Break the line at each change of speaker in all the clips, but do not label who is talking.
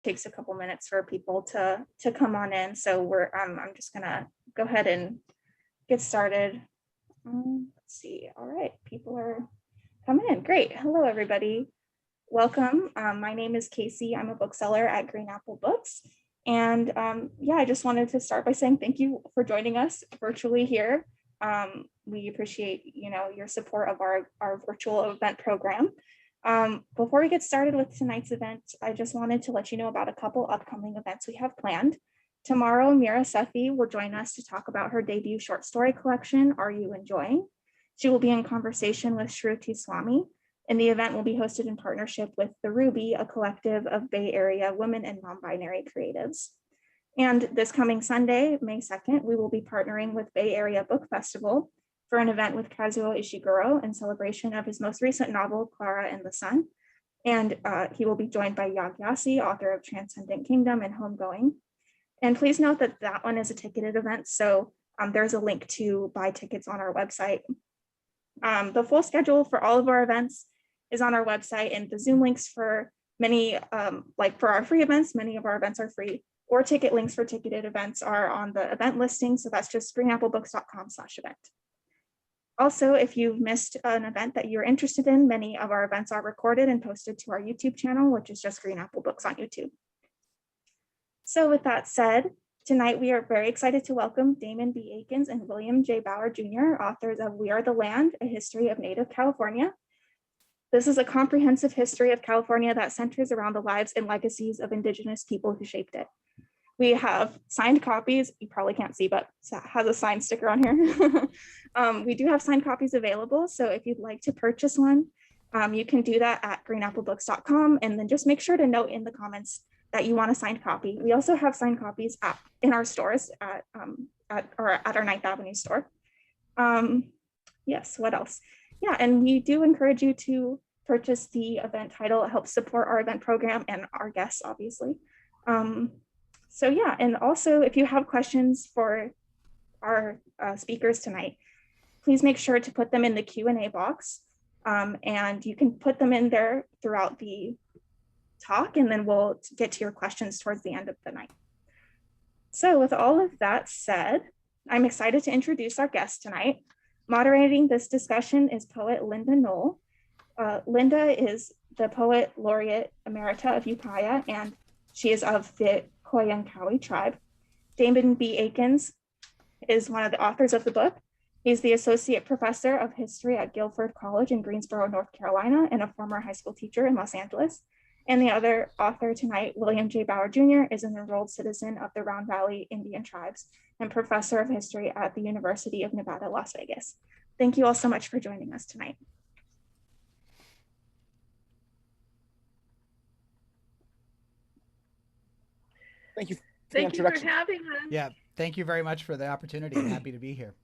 takes a couple minutes for people to come on in. So I'm just gonna go ahead and get started. Let's see. All right, people are coming in. Great. Hello, everybody. Welcome. My name is Casey. I'm a bookseller at Green Apple Books. And I just wanted to start by saying thank you for joining us virtually here. We appreciate, your support of our virtual event program. Before we get started with tonight's event, I just wanted to let you know about a couple upcoming events we have planned. Tomorrow, Mira Sethi will join us to talk about her debut short story collection, Are You Enjoying? She will be in conversation with Shruti Swami, and the event will be hosted in partnership with The Ruby, a collective of Bay Area women and non-binary creatives. And this coming Sunday, May 2nd, we will be partnering with Bay Area Book Festival for an event with Kazuo Ishiguro in celebration of his most recent novel, Clara and the Sun. And he will be joined by Yag Yassi, author of Transcendent Kingdom and Homegoing. And please note that that one is a ticketed event, so there's a link to buy tickets on our website. The full schedule for all of our events is on our website, and the Zoom links for many, like for our free events, many of our events are free, or ticket links for ticketed events are on the event listing. So that's just greenapplebooks.com/event. Also, if you've missed an event that you're interested in, many of our events are recorded and posted to our YouTube channel, which is just Green Apple Books on YouTube. So with that said, tonight we are very excited to welcome Damon B. Akins and William J. Bauer Jr., authors of We Are the Land, A History of Native California. This is a comprehensive history of California that centers around the lives and legacies of Indigenous people who shaped it. We have signed copies. You probably can't see, but it has a signed sticker on here. We do have signed copies available. So if you'd like to purchase one, you can do that at greenapplebooks.com, and then just make sure to note in the comments that you want a signed copy. We also have signed copies in our stores at our 9th Avenue store. Yes, what else? Yeah, and we do encourage you to purchase the event title. It helps support our event program and our guests, obviously. So yeah, and also if you have questions for our speakers tonight, please make sure to put them in the Q&A box, and you can put them in there throughout the talk, and then we'll get to your questions towards the end of the night. So with all of that said, I'm excited to introduce our guest tonight. Moderating this discussion is poet Linda Noel. Linda is the poet laureate emerita of Ukiah, and she is of the Koyankawi tribe. Damon B. Akins is one of the authors of the book. He's the associate professor of history at Guilford College in Greensboro, North Carolina, and a former high school teacher in Los Angeles. And the other author tonight, William J. Bauer Jr., is an enrolled citizen of the Round Valley Indian tribes and professor of history at the University of Nevada, Las Vegas. Thank you all so much for joining us tonight.
Thank you.
Thank you for having us.
Yeah, thank you very much for the opportunity. I'm happy to be here.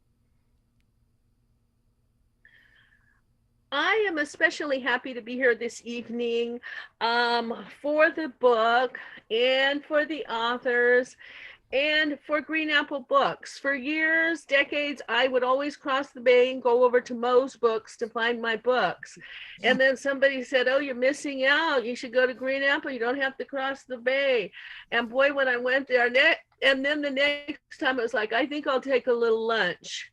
I am especially happy to be here this evening for the book and for the authors and for Green Apple Books. For years, decades, I would always cross the bay and go over to Moe's Books to find my books. And then somebody said, oh, you're missing out. You should go to Green Apple. You don't have to cross the bay. And boy, when I went there, and then the next time I was like, I think I'll take a little lunch,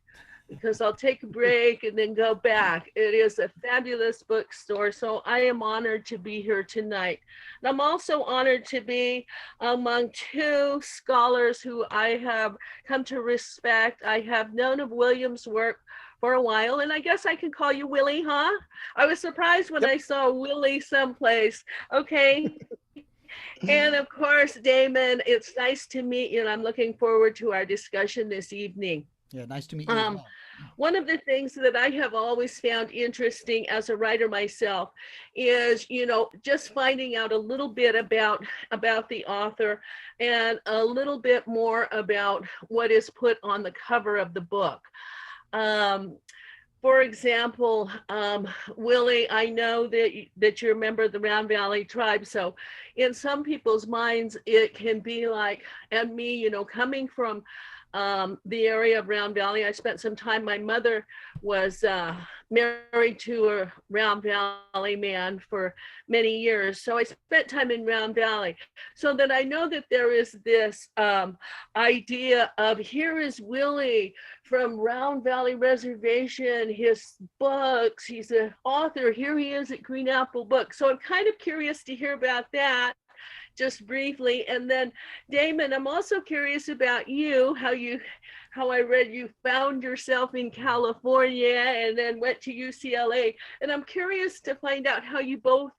because I'll take a break and then go back. It is a fabulous bookstore, so I am honored to be here tonight. And I'm also honored to be among two scholars who I have come to respect. I have known of William's work for a while, and I guess I can call you Willie, huh? I was surprised when I saw Willie someplace. Okay. And of course, Damon, it's nice to meet you, and I'm looking forward to our discussion this evening.
Yeah, nice to meet you as well.
One of the things that I have always found interesting as a writer myself is, just finding out a little bit about the author and a little bit more about what is put on the cover of the book. For example, Willie, I know that you're a member of the Round Valley tribe. So in some people's minds, it can be like, and me, coming from the area of Round Valley. I spent some time. My mother was married to a Round Valley man for many years. So I spent time in Round Valley. So that I know that there is this idea of, here is Willie from Round Valley Reservation, his books, he's an author, here he is at Green Apple Books. So I'm kind of curious to hear about that just briefly. And then Damon, I'm also curious about you, how I read you found yourself in California and then went to UCLA. And I'm curious to find out how you both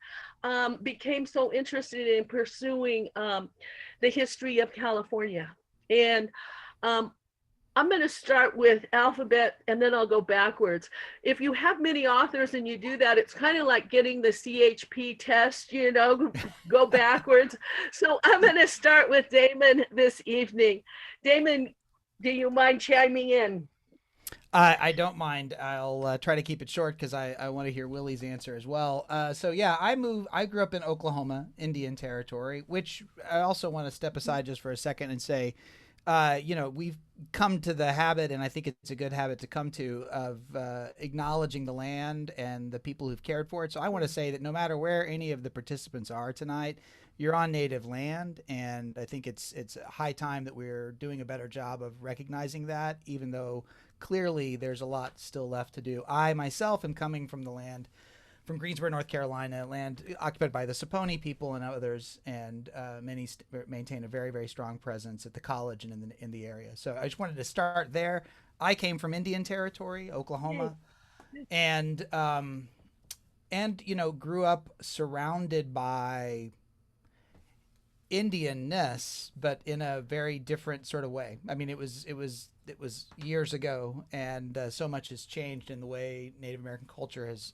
became so interested in pursuing the history of California. And I'm going to start with alphabet and then I'll go backwards. If you have many authors and you do that, it's kind of like getting the CHP test, go backwards. So I'm going to start with Damon this evening. Damon, do you mind chiming in?
I don't mind. I'll try to keep it short because I want to hear Willie's answer as well. So yeah, I grew up in Oklahoma, Indian Territory, which I also want to step aside just for a second and say, we've come to the habit, and I think it's a good habit to come to, of acknowledging the land and the people who've cared for it. So I want to say that no matter where any of the participants are tonight, you're on native land, and I think it's high time that we're doing a better job of recognizing that, even though clearly there's a lot still left to do. I myself am coming from the land, from Greensboro, North Carolina, land occupied by the Saponi people and others, and many maintain a very, very strong presence at the college and in the area. So I just wanted to start there. I came from Indian Territory, Oklahoma, and grew up surrounded by Indianness, but in a very different sort of way. I mean, it was years ago, and so much has changed in the way Native American culture is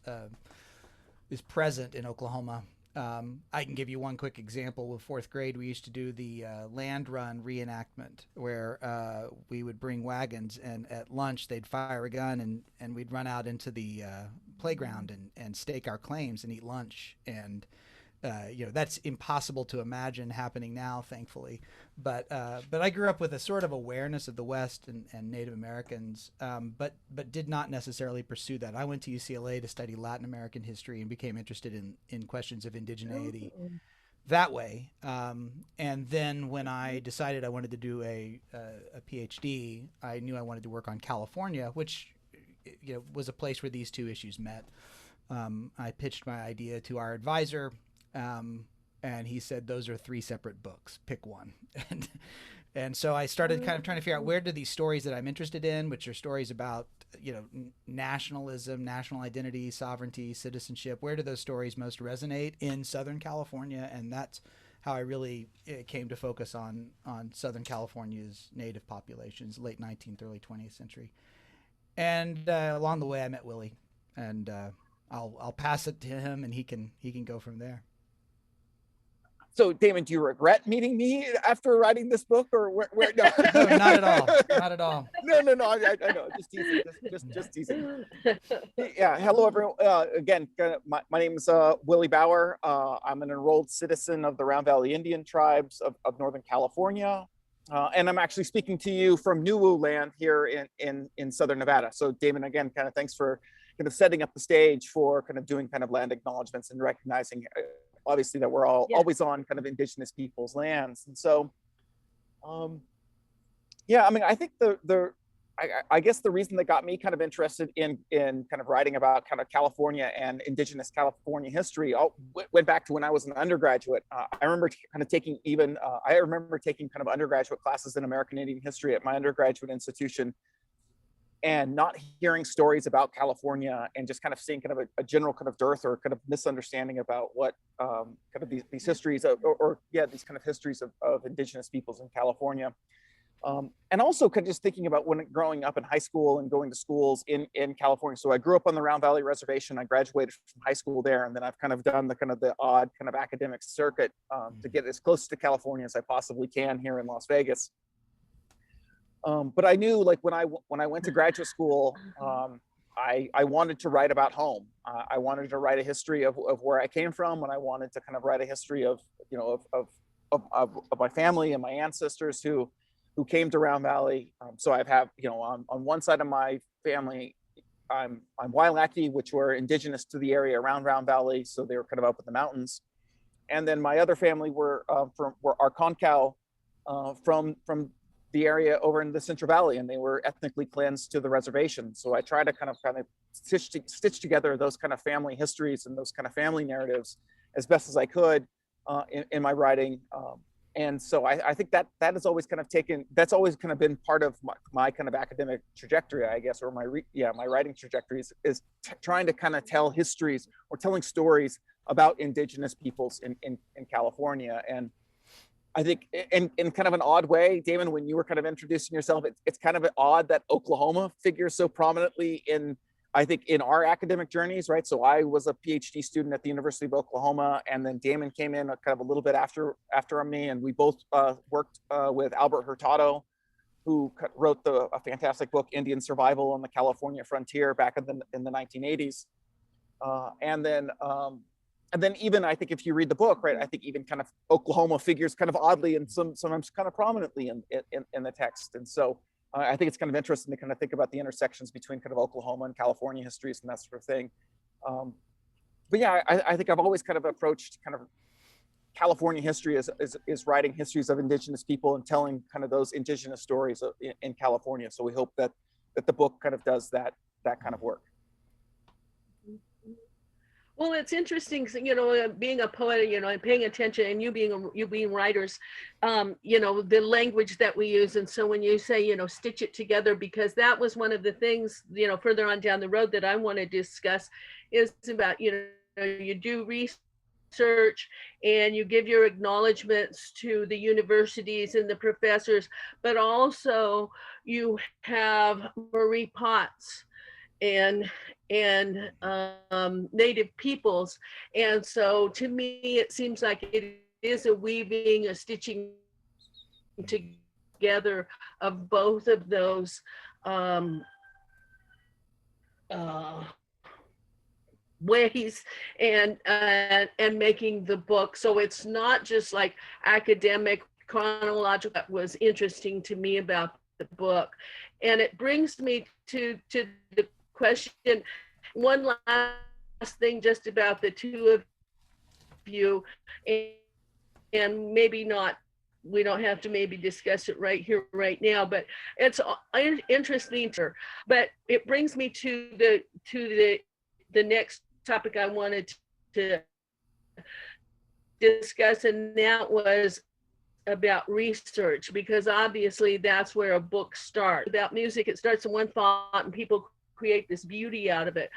present in Oklahoma. I can give you one quick example. With fourth grade, we used to do the land run reenactment, where we would bring wagons, and at lunch they'd fire a gun, and we'd run out into the playground and stake our claims and eat lunch. And that's impossible to imagine happening now, thankfully. But I grew up with a sort of awareness of the West and Native Americans, but did not necessarily pursue that. I went to UCLA to study Latin American history and became interested in questions of indigeneity that way. And then when I decided I wanted to do a PhD, I knew I wanted to work on California, which was a place where these two issues met. I pitched my idea to our advisor. And he said, those are 3 separate books, pick one. And so I started kind of trying to figure out, where do these stories that I'm interested in, which are stories about, nationalism, national identity, sovereignty, citizenship, where do those stories most resonate in Southern California? And that's how I really came to focus on Southern California's native populations, late 19th, early 20th century. And along the way, I met Willie, and I'll pass it to him, and he can go from there.
So, Damon, do you regret meeting me after writing this book, or where? No,
no, not at all. Not at all.
No. I know. Just teasing. Just teasing. Yeah. Hello, everyone. Again, my name is Willie Bauer. I'm an enrolled citizen of the Round Valley Indian tribes of Northern California, and I'm actually speaking to you from Nuwu land here in Southern Nevada. So, Damon, again, kind of thanks for kind of setting up the stage for kind of doing kind of land acknowledgements and recognizing, obviously, that we're all always on kind of indigenous people's lands. And so, I mean, I think I guess the reason that got me kind of interested in kind of writing about kind of California and indigenous California history went back to when I was an undergraduate. I remember taking kind of undergraduate classes in American Indian history at my undergraduate institution, and not hearing stories about California, and just kind of seeing kind of a general kind of dearth or kind of misunderstanding about what kind of these histories these kind of histories of indigenous peoples in California. And also kind of just thinking about when growing up in high school and going to schools in California. So I grew up on the Round Valley Reservation. I graduated from high school there, and then I've kind of done the odd kind of academic circuit to get as close to California as I possibly can here in Las Vegas. But I knew, like, when I went to graduate school, I wanted to write about home. I wanted to write a history of where I came from, and I wanted to kind of write a history of my family and my ancestors who who came to Round Valley. So I have, on one side of my family, I'm Wiliam, which were indigenous to the area around Round Valley, so they were kind of up in the mountains. And then my other family were Arconcal, from the area over in the Central Valley, and they were ethnically cleansed to the reservation. So I try to kind of stitch together those kind of family histories and those kind of family narratives as best as I could in my writing. And so I think that has always kind of that's always kind of been part of my kind of academic trajectory, I guess, or my writing trajectory is trying to kind of tell histories or telling stories about indigenous peoples in California. And I think in kind of an odd way, Damon, when you were kind of introducing yourself, it's kind of odd that Oklahoma figures so prominently in our academic journeys, right? So I was a PhD student at the University of Oklahoma, and then Damon came in kind of a little bit after me, and we both worked with Albert Hurtado, who wrote a fantastic book, Indian Survival on the California Frontier, back in the 1980s. And then even, I think if you read the book, right, I think even kind of Oklahoma figures kind of oddly and sometimes kind of prominently in the text. And so I think it's kind of interesting to kind of think about the intersections between kind of Oklahoma and California histories and that sort of thing. But yeah, I think I've always kind of approached kind of California history as writing histories of indigenous people and telling kind of those indigenous stories in California. So we hope that the book kind of does that kind of work.
Well, it's interesting, being a poet, and paying attention, and you being writers, the language that we use. And so when you say, stitch it together, because that was one of the things, further on down the road that I want to discuss is about, you do research and you give your acknowledgments to the universities and the professors, but also you have Marie Potts and Native peoples. And so to me, it seems like it is a weaving, a stitching together of both of those ways and making the book. So it's not just like academic, chronological. That was interesting to me about the book. And it brings me to the question, one last thing just about the two of you, and maybe not, we don't have to maybe discuss it right here, right now, but it's interesting. But it brings me to the next topic I wanted to discuss, and that was about research, because obviously that's where a book starts. About music, it starts in one thought and people create this beauty out of it.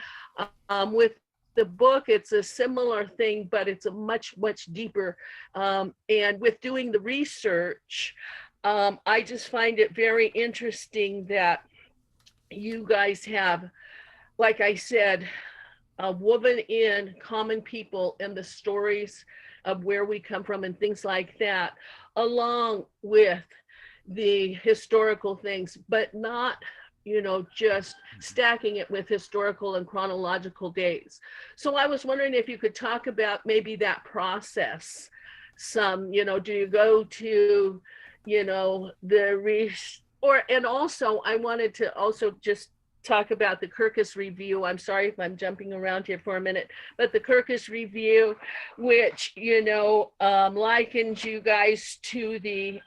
With the book, it's a similar thing, but it's a much deeper. And with doing the research, I just find it very interesting that you guys have, like I said, woven in common people and the stories of where we come from and things like that, along with the historical things, but not just stacking it with historical and chronological dates. So I was wondering if you could talk about maybe that process some, do you go to, and also I wanted to also just talk about the Kirkus Review. I'm sorry if I'm jumping around here for a minute, but the Kirkus Review, which, likens you guys to the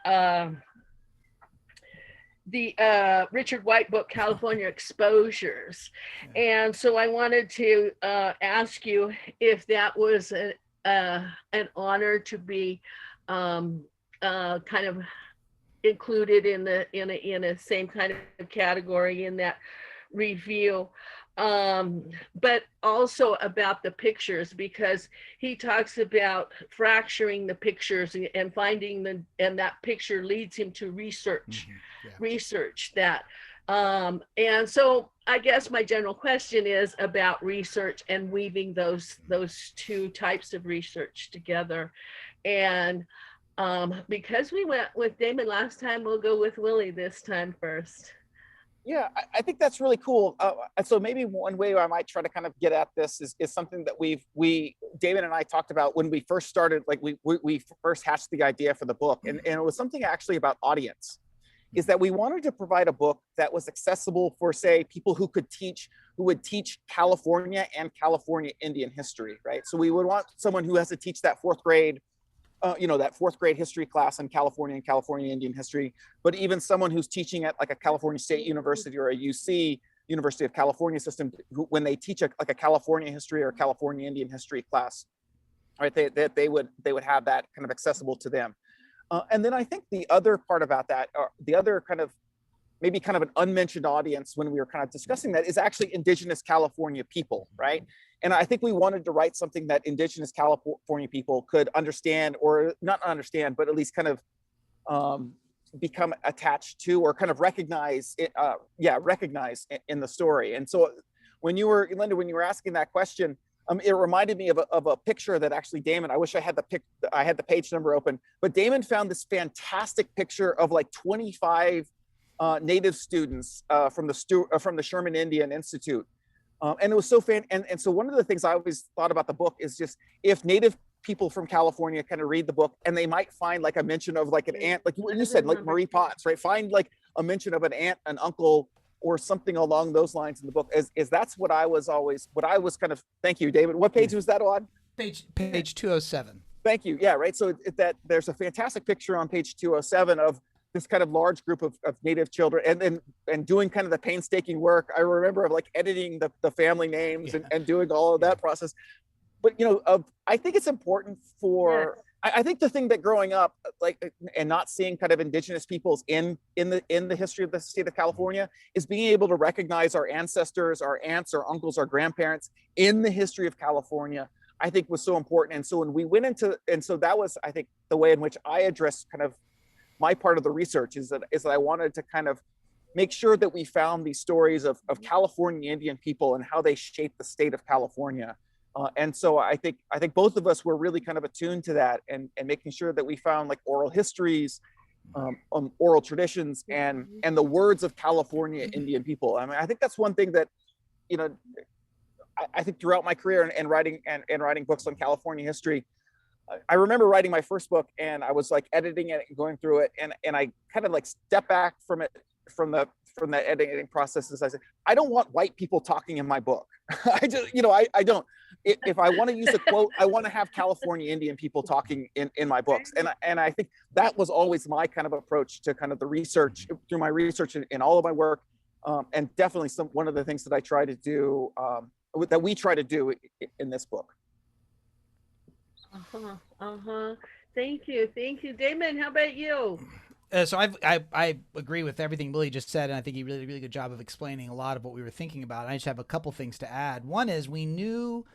Richard White book, California Exposures. And so I wanted to ask you if that was an honor to be kind of included in a same kind of category in that review. But also about the pictures, because he talks about fracturing the pictures and finding and that picture leads him to research that. And so I guess my general question is about research and weaving those two types of research together. And because we went with Damon last time, we'll go with Willie this time first.
Yeah, I think that's really cool. So maybe one way I might try to kind of get at this is something that David and I talked about when we first started, like we first hatched the idea for the book. And it was something actually about audience. is that we wanted to provide a book that was accessible for, say, people who would teach California and California Indian history, right? So we would want someone who has to teach that fourth grade history class in California and California Indian history, but even someone who's teaching at like a California State University or a UC, University of California system, when they teach like a California history or California Indian history class, right? They would have that kind of accessible to them. And then I think the other part about that, the other kind of maybe kind of an unmentioned audience when we were kind of discussing that, is actually Indigenous California people, right? And I think we wanted to write something that Indigenous California people could understand, or not understand, but at least kind of become attached to, or kind of recognize in the story. And so Linda, when you were asking that question, it reminded me of a picture that actually Damon, I wish I had the page number open, but Damon found this fantastic picture of like 25 Native students from the Sherman Indian Institute. And it was so and so one of the things I always thought about the book is just, if Native people from California kind of read the book and they might find like a mention of like an aunt, like you said, like Marie Potts, right? Find like a mention of an aunt, an uncle, or something along those lines in the book. That's what I was kind of, thank you, David. What page was that on?
Page 207.
Thank you. Yeah, right. So that there's a fantastic picture on page 207 of this kind of large group of Native children, and doing kind of the painstaking work. I remember of like editing the family names and doing all of that process. But I think it's important for, I think the thing that growing up, like, and not seeing kind of Indigenous peoples in the history of the state of California, is being able to recognize our ancestors, our aunts, our uncles, our grandparents in the history of California, I think was so important. And so when we went into, and so that was, I think, the way in which I addressed kind of my part of the research, is that I wanted to kind of make sure that we found these stories of California Indian people and how they shaped the state of California. And so I think both of us were really kind of attuned to that, and making sure that we found like oral histories, oral traditions, and the words of California Indian people. I mean, I think that's one thing that, I think throughout my career and writing books on California history, I remember writing my first book, and I was like editing it and going through it, and I kind of like stepped back from it, from that editing process, as I said, I don't want white people talking in my book. I just, I don't. If I want to use a quote, I want to have California Indian people talking in my books. And I think that was always my kind of approach to kind of the research, through my research in all of my work. And definitely one of the things that I try to do, that we try to do in this book.
Thank you. Damon, how about you?
So I agree with everything Willie just said, and I think he did a really good job of explaining a lot of what we were thinking about. I just have a couple things to add. One is, we knew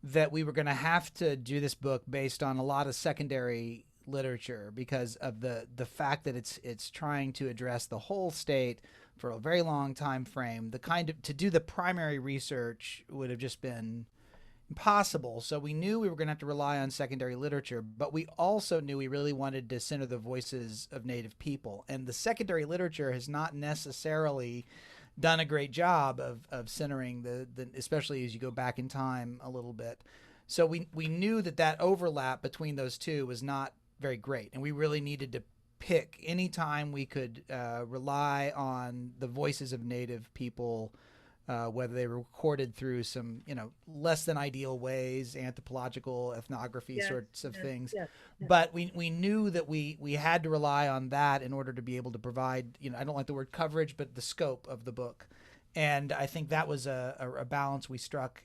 that we were going to have to do this book based on a lot of secondary literature, because of the fact that it's trying to address the whole state for a very long time frame. To do the primary research would have just been impossible. So we knew we were going to have to rely on secondary literature, but we also knew we really wanted to center the voices of Native people. And the secondary literature has not necessarily done a great job of centering the especially as you go back in time a little bit. So we knew that overlap between those two was not very great. And we really needed to pick any time we could rely on the voices of Native people, whether they were recorded through some, less than ideal ways, anthropological, ethnography sorts of things. But we knew that we had to rely on that in order to be able to provide, I don't like the word coverage, but the scope of the book. And I think that was a balance we struck.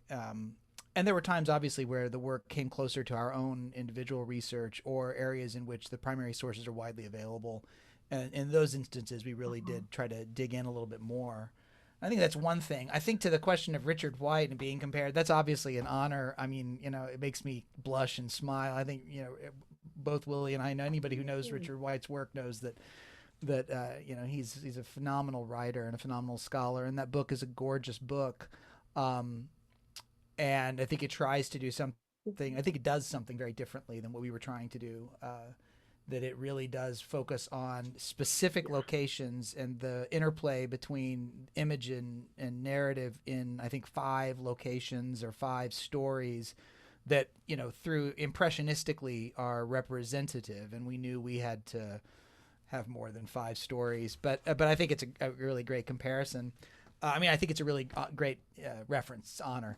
And there were times, obviously, where the work came closer to our own individual research, or areas in which the primary sources are widely available. And in those instances, we really did try to dig in a little bit more. I think that's one thing. I think to the question of Richard White and being compared, that's obviously an honor. I mean, it makes me blush and smile. I think, both Willie and I know, anybody who knows Richard White's work knows that he's a phenomenal writer and a phenomenal scholar. And that book is a gorgeous book. And I think it tries to do something, I think it does something very differently than what we were trying to do. That it really does focus on specific locations and the interplay between image and narrative in, I think, 5 locations or 5 stories that, through impressionistically are representative. And we knew we had to have more than 5 stories, but I think it's a really great comparison. I mean, I think it's a really great reference honor.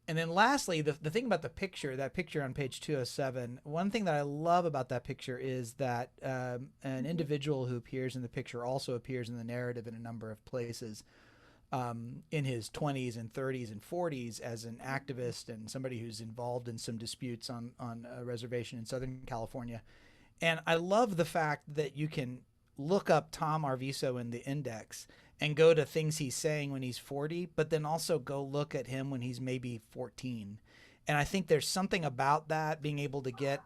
And then lastly, the thing about that picture on page 207, one thing that I love about that picture is that an individual who appears in the picture also appears in the narrative in a number of places, in his 20s and 30s and 40s as an activist and somebody who's involved in some disputes on a reservation in Southern California. And I love the fact that you can look up Tom Arviso in the index and go to things he's saying when he's 40, but then also go look at him when he's maybe 14. And I think there's something about that, being able to get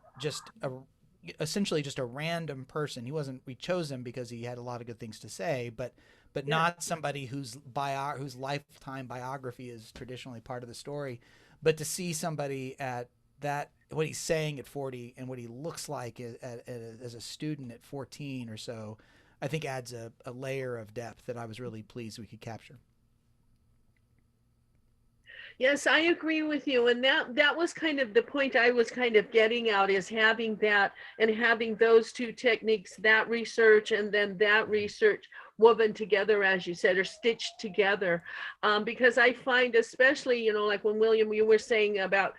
essentially just a random person. We chose him because he had a lot of good things to say, but not somebody whose lifetime biography is traditionally part of the story, but to see somebody at that, what he's saying at 40 and what he looks like as a student at 14 or so, I think adds a layer of depth that I was really pleased we could capture.
Yes, I agree with you. And that was kind of the point I was kind of getting out, is having that and having those two techniques, that research and then that research woven together, as you said, or stitched together. Because I find, especially, like when William, you were saying about,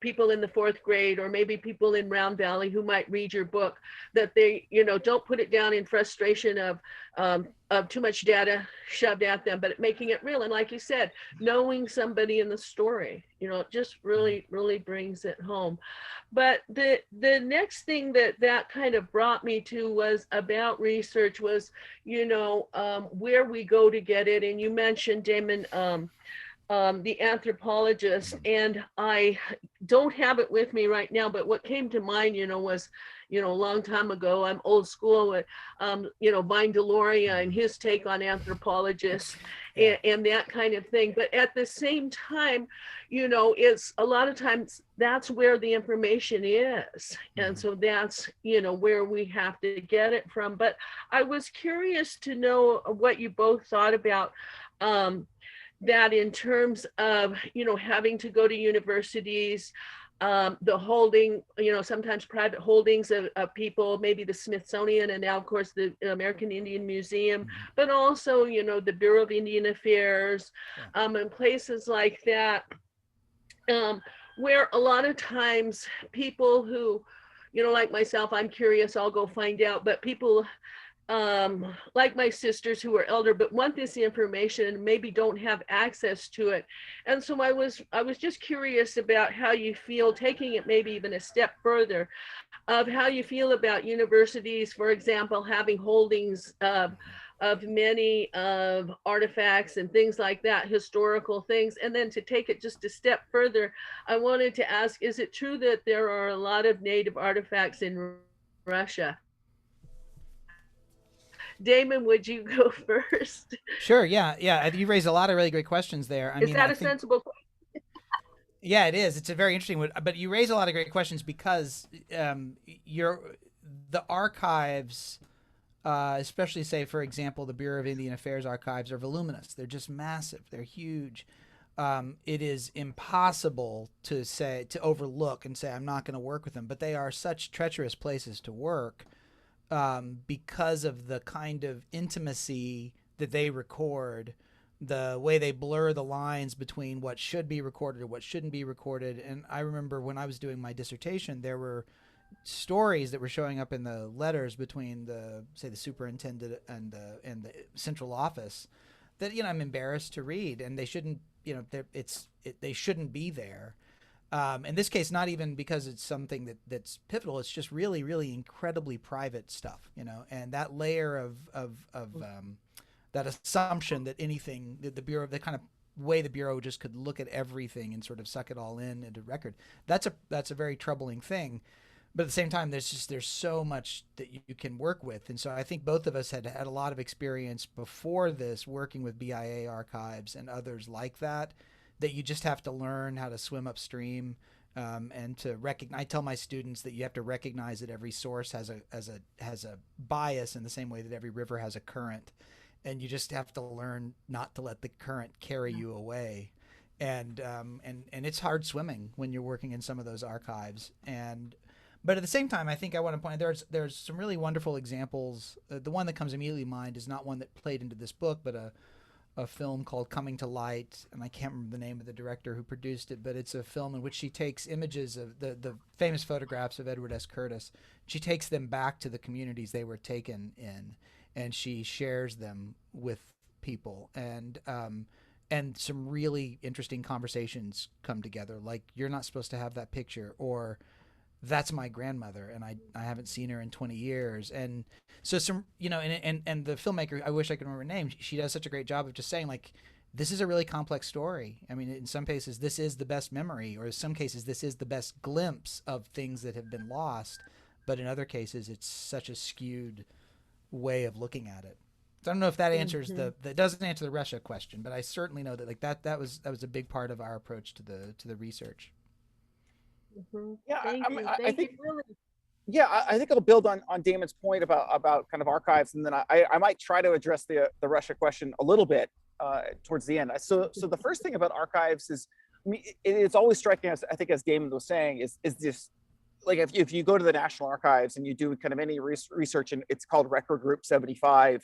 people in the 4th grade or maybe people in Round Valley who might read your book, that they, don't put it down in frustration of too much data shoved at them, but making it real. And like you said, knowing somebody in the story, just really, really brings it home. But the next thing that kind of brought me to was about research was, where we go to get it. And you mentioned, Damon, the anthropologist, and I don't have it with me right now, but what came to mind, was, a long time ago, I'm old school with, Vine Deloria and his take on anthropologists and that kind of thing. But at the same time, it's a lot of times that's where the information is. And so that's, where we have to get it from. But I was curious to know what you both thought about that in terms of, having to go to universities, the holding, sometimes private holdings of people, maybe the Smithsonian, and now, of course, the American Indian Museum, but also, the Bureau of Indian Affairs, and places like that, where a lot of times people who, like myself, I'm curious, I'll go find out, but people like my sisters who are elder but want this information and maybe don't have access to it. And so I was just curious about how you feel, taking it maybe even a step further, of how you feel about universities, for example, having holdings of many of artifacts and things like that, historical things. And then to take it just a step further, I wanted to ask, is it true that there are a lot of native artifacts in Russia? Damon, would you go first?
Sure. Yeah. You raised a lot of really great questions there.
Is that a sensible question?
Yeah, it is. It's a very interesting one, but you raise a lot of great questions because the archives, especially say, for example, the Bureau of Indian Affairs archives are voluminous. They're just massive. They're huge. It is impossible to overlook and say, I'm not going to work with them, but they are such treacherous places to work. Because of the kind of intimacy that they record, the way they blur the lines between what should be recorded or what shouldn't be recorded. And I remember when I was doing my dissertation, there were stories that were showing up in the letters between the superintendent and the central office that, I'm embarrassed to read, and they shouldn't, they shouldn't be there. In this case, not even because it's something that's pivotal. It's just really, really incredibly private stuff, and that layer of that assumption that anything that the Bureau, the kind of way the Bureau just could look at everything and sort of suck it all in into record. That's a very troubling thing. But at the same time, there's so much that you can work with. And so I think both of us had a lot of experience before this working with BIA archives and others like that you just have to learn how to swim upstream, and to recognize. I tell my students that you have to recognize that every source has a bias in the same way that every river has a current, and you just have to learn not to let the current carry you away. And it's hard swimming when you're working in some of those archives. But at the same time, I think I want to point out there's some really wonderful examples. The one that comes immediately to mind is not one that played into this book, but a film called Coming to Light, and I can't remember the name of the director who produced it, but it's a film in which she takes images of the famous photographs of Edward S. Curtis. She takes them back to the communities they were taken in, and she shares them with people, and some really interesting conversations come together, like, you're not supposed to have that picture, or that's my grandmother and I haven't seen her in 20 years. And so some, and the filmmaker, I wish I could remember her name, she does such a great job of just saying, like, this is a really complex story. I mean, in some cases this is the best memory, or in some cases this is the best glimpse of things that have been lost, but in other cases it's such a skewed way of looking at it. So I don't know if that answers that doesn't answer the Russia question, but I certainly know that, like, that was a big part of our approach to the research.
Yeah,
I think really.
Yeah, I think I'll build on Damon's point about kind of archives, and then I might try to address the Russia question a little bit towards the end. So the first thing about archives is, I mean, it's always striking, I think, as Damon was saying, is this, like, if you go to the National Archives and you do kind of any research, and it's called Record Group 75,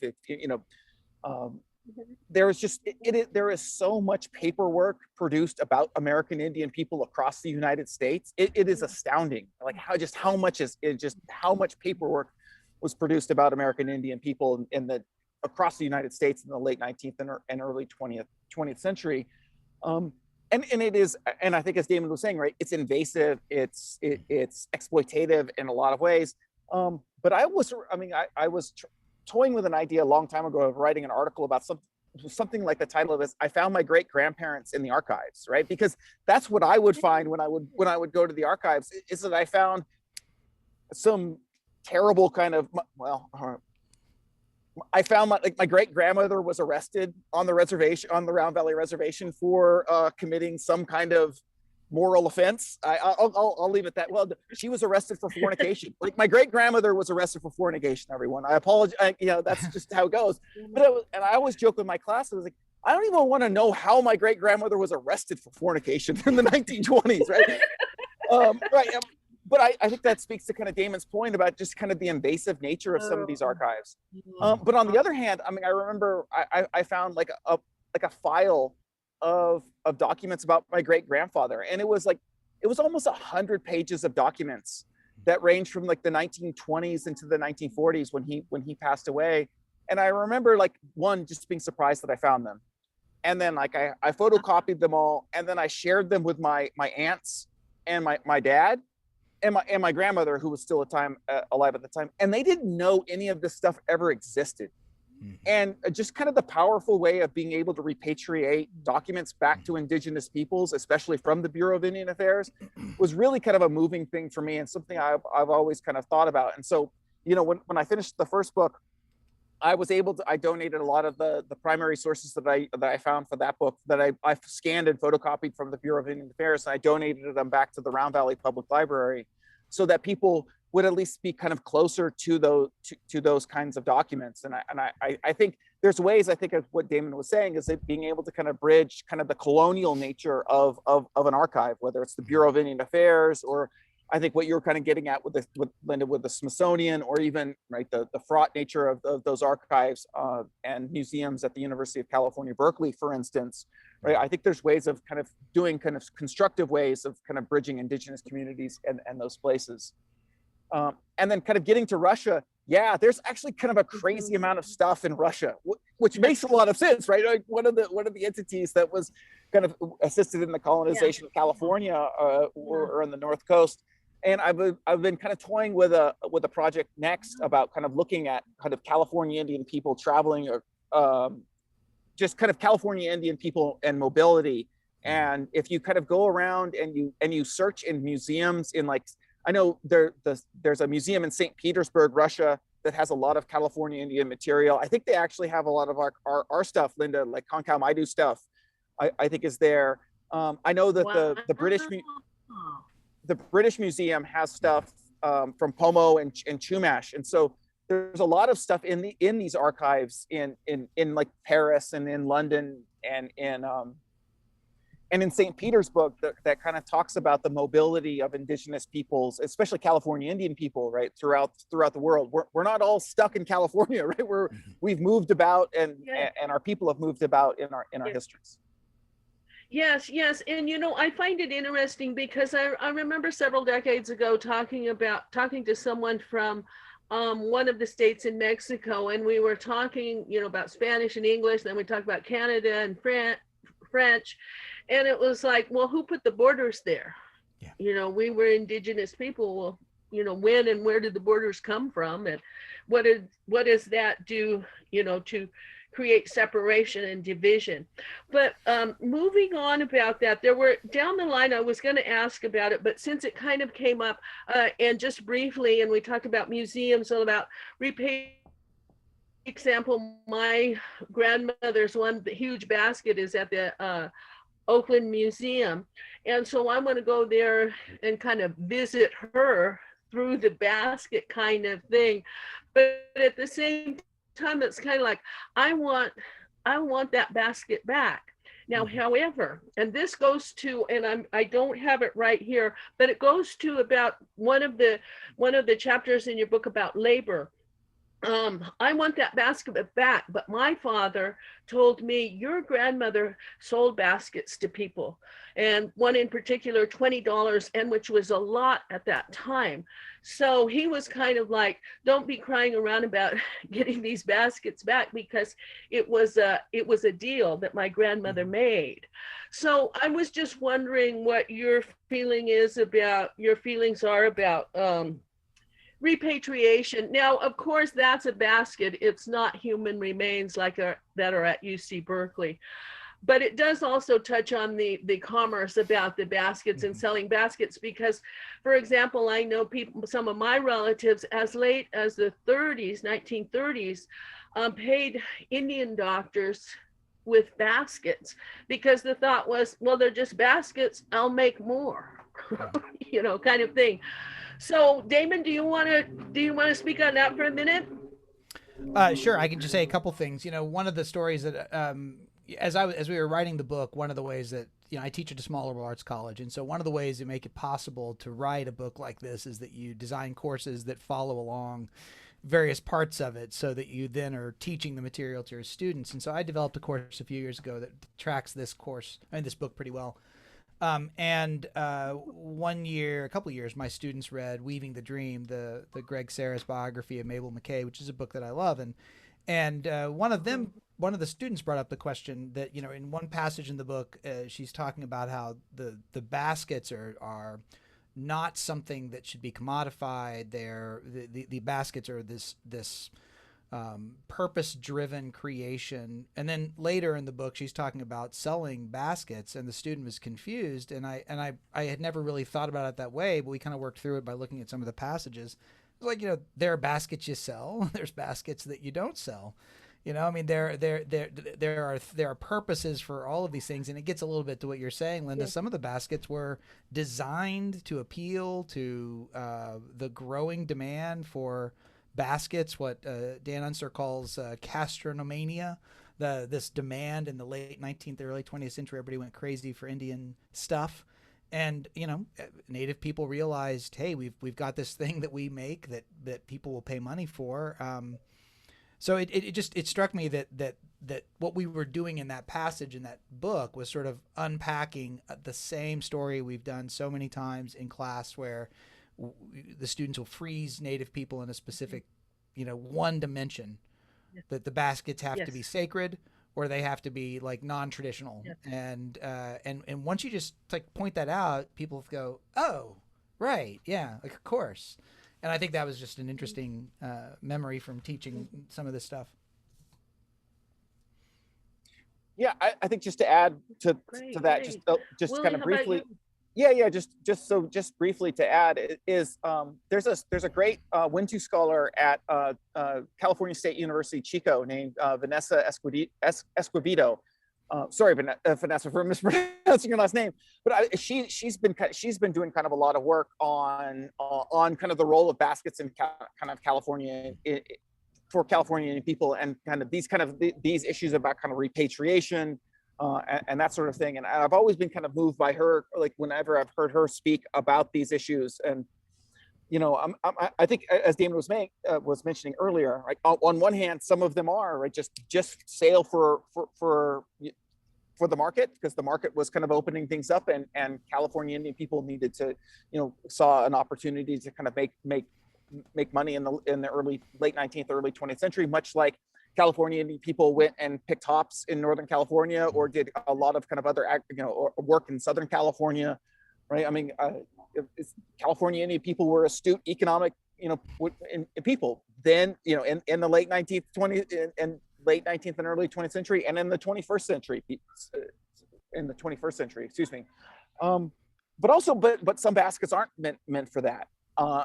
there is so much paperwork produced about American Indian people across the United States. It is astounding, like how much paperwork was produced about American Indian people across the United States in the late 19th and early 20th century. And it is, and I think, as Damon was saying, right, it's invasive, it's exploitative in a lot of ways. But I was toying with an idea a long time ago of writing an article about something like the title of this, I found my great grandparents in the archives, right? Because that's what I would find when I would go to the archives, is that I found some terrible kind of, I found my great grandmother was arrested on the reservation, on the Round Valley Reservation, for committing some kind of moral offense. I'll leave it that. Well, she was arrested for fornication. Like, my great grandmother was arrested for fornication. Everyone, I apologize. That's just how it goes. But I always joke with my class. I was like, I don't even want to know how my great grandmother was arrested for fornication in the 1920s, right? Right. But I think that speaks to kind of Damon's point about just kind of the invasive nature of some of these archives. But on the other hand, I mean, I remember I found like a file of documents about my great grandfather, and it was almost 100 pages of documents that ranged from like the 1920s into the 1940s when he passed away. And I remember, like, one, just being surprised that I found them, and then like I photocopied them all, and then I shared them with my aunts and my dad and my grandmother, who was still alive at the time, and they didn't know any of this stuff ever existed. And just kind of the powerful way of being able to repatriate documents back to Indigenous peoples, especially from the Bureau of Indian Affairs, was really kind of a moving thing for me, and something I've always kind of thought about. And so, when I finished the first book, I donated a lot of the primary sources that I found for that book, that I scanned and photocopied from the Bureau of Indian Affairs, and I donated them back to the Round Valley Public Library, so that people would at least be kind of closer to those kinds of documents. And I think there's ways, I think, of what Damon was saying, is that being able to kind of bridge kind of the colonial nature of an archive, whether it's the Bureau of Indian Affairs, or I think what you're kind of getting at with Linda, with the Smithsonian, or even, right, the fraught nature of those archives and museums at the University of California, Berkeley, for instance, right? I think there's ways of kind of doing kind of constructive ways of kind of bridging Indigenous communities and those places. And then kind of getting to Russia, yeah, there's actually kind of a crazy amount of stuff in Russia, which makes a lot of sense, right? Like, one of the entities that was kind of assisted in the colonization of California or on the North Coast. And I've been kind of toying with a project next about kind of looking at kind of California Indian people traveling, or just kind of California Indian people and mobility. And if you kind of go around and you search in museums in, like, I know there's a museum in St. Petersburg, Russia, that has a lot of California Indian material. I think they actually have a lot of our stuff, Linda, like Konkal Maidu stuff, I think is there. I know that the British Museum has stuff from Pomo and Chumash. And so there's a lot of stuff in these archives in like Paris and in London and And in St. Peter's book, that kind of talks about the mobility of indigenous peoples, especially California Indian people, right, throughout the world. We're not all stuck in California, right? We've moved about, and our people have moved about in our histories.
Yes, yes. And I find it interesting because I remember several decades ago talking to someone from one of the states in Mexico, and we were talking, about Spanish and English, then we talked about Canada and French, and it was like, well, who put the borders there? Yeah. We were indigenous people. Well, when and where did the borders come from, and what does that do, to create separation and division? But moving on about that, there were down the line, I was going to ask about it, but since it kind of came up, and just briefly, and we talked about museums, all about example, my grandmother's one huge basket is at the Oakland Museum. And so I want to go there and kind of visit her through the basket kind of thing. But at the same time, it's kind of like, I want that basket back. Now, however, and this goes to, and I don't have it right here, but it goes to about one of the chapters in your book about labor. I want that basket back, but my father told me, your grandmother sold baskets to people, and one in particular, $20, and which was a lot at that time. So he was kind of like, don't be crying around about getting these baskets back, because it was a deal that my grandmother made. So I was just wondering what your feelings are about repatriation. Now, of course, that's a basket. It's not human remains that are at UC Berkeley. But it does also touch on the commerce about the baskets and selling baskets, because, for example, I know some of my relatives, as late as the 1930s, paid Indian doctors with baskets, because the thought was, well, they're just baskets, I'll make more, kind of thing. So, Damon, do you want to speak on that for a minute?
Sure. I can just say a couple things. One of the stories that, as we were writing the book, one of the ways that, I teach at a small liberal arts college. And so one of the ways to make it possible to write a book like this is that you design courses that follow along various parts of it, so that you then are teaching the material to your students. And so I developed a course a few years ago that tracks this book pretty well. And a couple of years, my students read Weaving the Dream, the Greg Sarris biography of Mabel McKay, which is a book that I love. And one of the students brought up the question that, in one passage in the book, she's talking about how the baskets are not something that should be commodified. The baskets are this purpose-driven creation. And then later in the book, she's talking about selling baskets, and the student was confused. And I had never really thought about it that way, but we kind of worked through it by looking at some of the passages. It's like, there are baskets you sell, there's baskets that you don't sell. There are purposes for all of these things, and it gets a little bit to what you're saying, Linda. Yeah. Some of the baskets were designed to appeal to the growing demand for baskets, what Dan Unser calls castronomania, this demand in the late 19th, early 20th century. Everybody went crazy for Indian stuff. And, Native people realized, hey, we've got this thing that we make that people will pay money for. So it struck me that what we were doing in that passage in that book was sort of unpacking the same story we've done so many times in class, where the students will freeze Native people in a specific, one dimension, that the baskets have to be sacred, or they have to be like non-traditional. And once you just point that out, people go, oh, right. Yeah. Like, of course. And I think that was just an interesting memory from teaching some of this stuff.
Yeah, I think just to add to that, just Willie, kind of briefly. Yeah. Just briefly to add is there's a great Wintu scholar at California State University, Chico, named Vanessa Escobedo. Sorry, Vanessa, for mispronouncing your last name, but she's been doing kind of a lot of work on kind of the role of baskets in kind of California for Californian people, and kind of these issues about kind of repatriation, and that sort of thing. And I've always been kind of moved by her, like whenever I've heard her speak about these issues. And I think, as Damon was mentioning earlier, right, on one hand, some of them are right, just sail for the market, because the market was kind of opening things up, and California Indian people needed to, saw an opportunity to kind of make money in the late 19th, early 20th century, much like California Indian people went and picked hops in Northern California, or did a lot of kind of other, or work in Southern California, right? I mean, California Indian people were astute economic, people then, in the late 19th, 20th, and late 19th and early 20th century, and in the 21st century, excuse me. But some baskets aren't meant for that.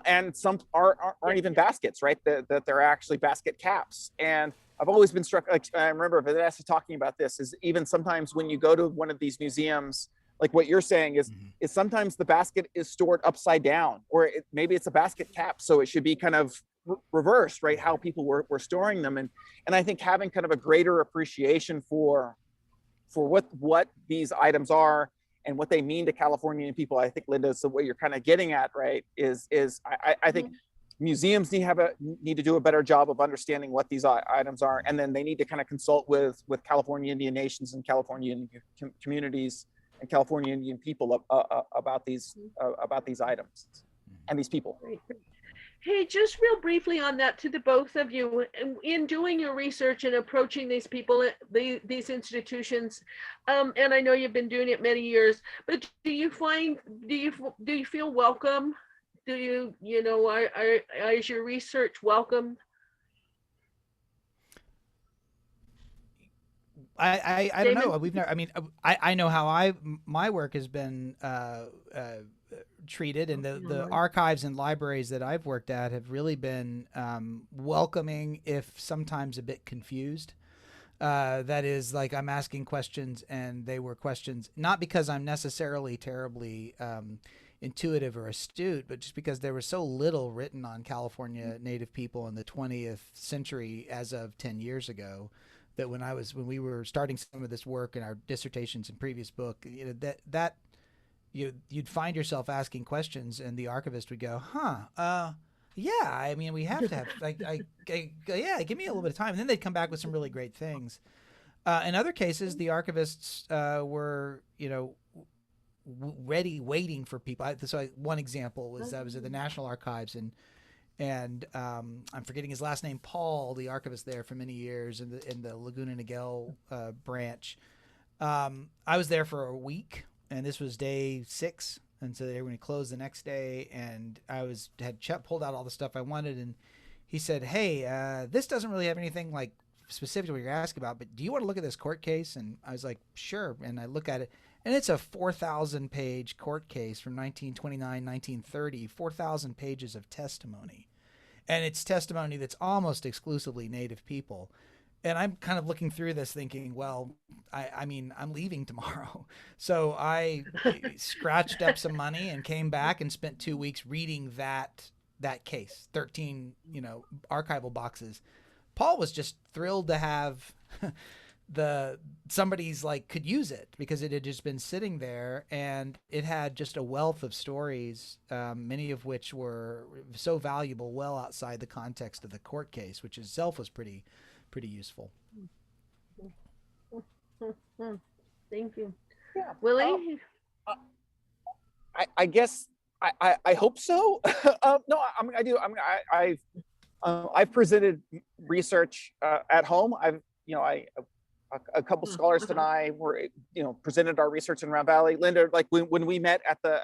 And some aren't even baskets, right? That they're actually basket caps. And I've always been struck, like, I remember Vanessa talking about this, is even sometimes when you go to one of these museums, like what you're saying is sometimes the basket is stored upside down, or maybe it's a basket cap, so it should be kind of reversed, right? How people were storing them. And I think having kind of a greater appreciation for what these items are and what they mean to Californian people, I think, Linda, is what you're kind of getting at, right? I think museums need to do a better job of understanding what these items are, and then they need to kind of consult with California Indian nations and California Indian communities and California Indian people about these items and these people.
Hey, just real briefly on that, to the both of you, in doing your research and approaching these people, these institutions, and I know you've been doing it many years, but do you feel welcome? Do is your research welcome?
I don't know. We've never. I mean, I know how my work has been treated, and the archives and libraries that I've worked at have really been welcoming, if sometimes a bit confused. That is, like, I'm asking questions, and they were questions not because I'm necessarily terribly intuitive or astute, but just because there was so little written on California Native people in the 20th century as of 10 years ago, that when we were starting some of this work in our dissertations and previous book, you'd find yourself asking questions, and the archivist would go, yeah, I mean, we have to have, yeah, give me a little bit of time. And then they'd come back with some really great things. In other cases, the archivists were, ready, waiting for people. So one example was, I was at the National Archives, and I'm forgetting his last name, Paul, the archivist there for many years in the Laguna Niguel branch. I was there for a week, and this was day 6, and so they were going to close the next day, and I had Chet pulled out all the stuff I wanted, and he said, hey, this doesn't really have anything like specific to what you're asking about, but do you want to look at this court case? And I was like, sure. And I look at it, and it's a 4,000 page court case from 1929, 1930, 4,000 pages of testimony. And it's testimony that's almost exclusively Native people. And I'm kind of looking through this thinking, well, I mean, I'm leaving tomorrow. So I scratched up some money and came back and spent 2 weeks reading that case, 13, archival boxes. Paul was just thrilled to have somebody's could use it, because it had just been sitting there, and it had just a wealth of stories, many of which were so valuable, well outside the context of the court case, which itself was pretty useful.
Thank you.
Yeah.
Willie?
I guess I hope so. No, I do. I've presented research at home. A couple scholars and I were, presented our research in Round Valley. Linda, like when we met at the,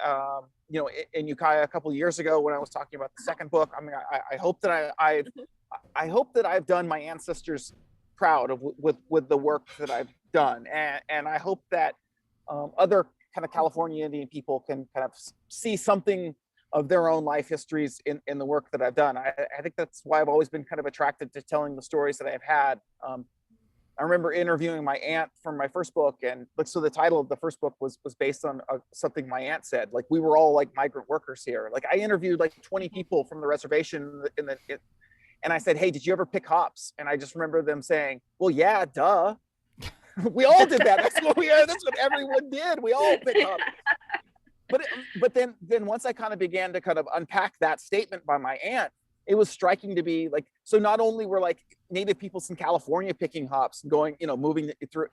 in Ukiah a couple of years ago, when I was talking about the second book, I hope that I hope that I've done my ancestors proud with the work that I've done, and I hope that other kind of California Indian people can kind of see something of their own life histories in the work that I've done. I think that's why I've always been kind of attracted to telling the stories that I've had. I remember interviewing my aunt from my first book, and so the title of the first book was based on something my aunt said. Like, we were all like migrant workers here. Like, I interviewed like 20 people from the reservation and I said, hey, did you ever pick hops? And I just remember them saying, well, yeah, duh. We all did that. That's what we are. That's what everyone did. We all picked hops. But then once I kind of began to kind of unpack that statement by my aunt, it was striking to be like, so not only were like native peoples in California picking hops and going, moving through,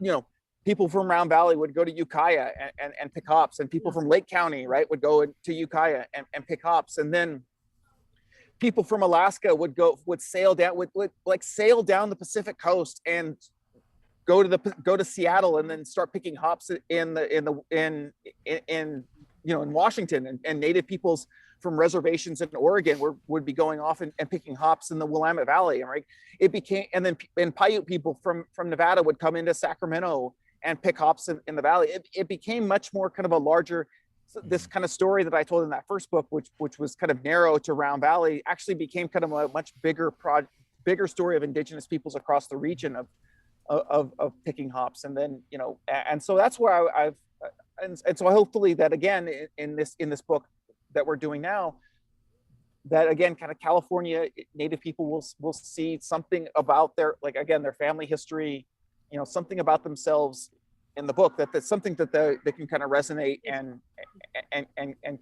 people from Round Valley would go to Ukiah and pick hops, and people from Lake County, right, would go to Ukiah and pick hops. And then people from Alaska would sail down the Pacific coast and go to Seattle and then start picking hops in Washington, and native peoples from reservations in Oregon would be going off and picking hops in the Willamette Valley. Right, and then Paiute people from Nevada would come into Sacramento and pick hops in the valley. It became much more kind of a larger, this kind of story that I told in that first book, which was kind of narrow to Round Valley, actually became kind of a much bigger story of indigenous peoples across the region of picking hops. And then, and so that's where and so hopefully that again in this book that we're doing now, that again kind of California native people will see something about their family history, something about themselves in the book that's something that they can kind of resonate and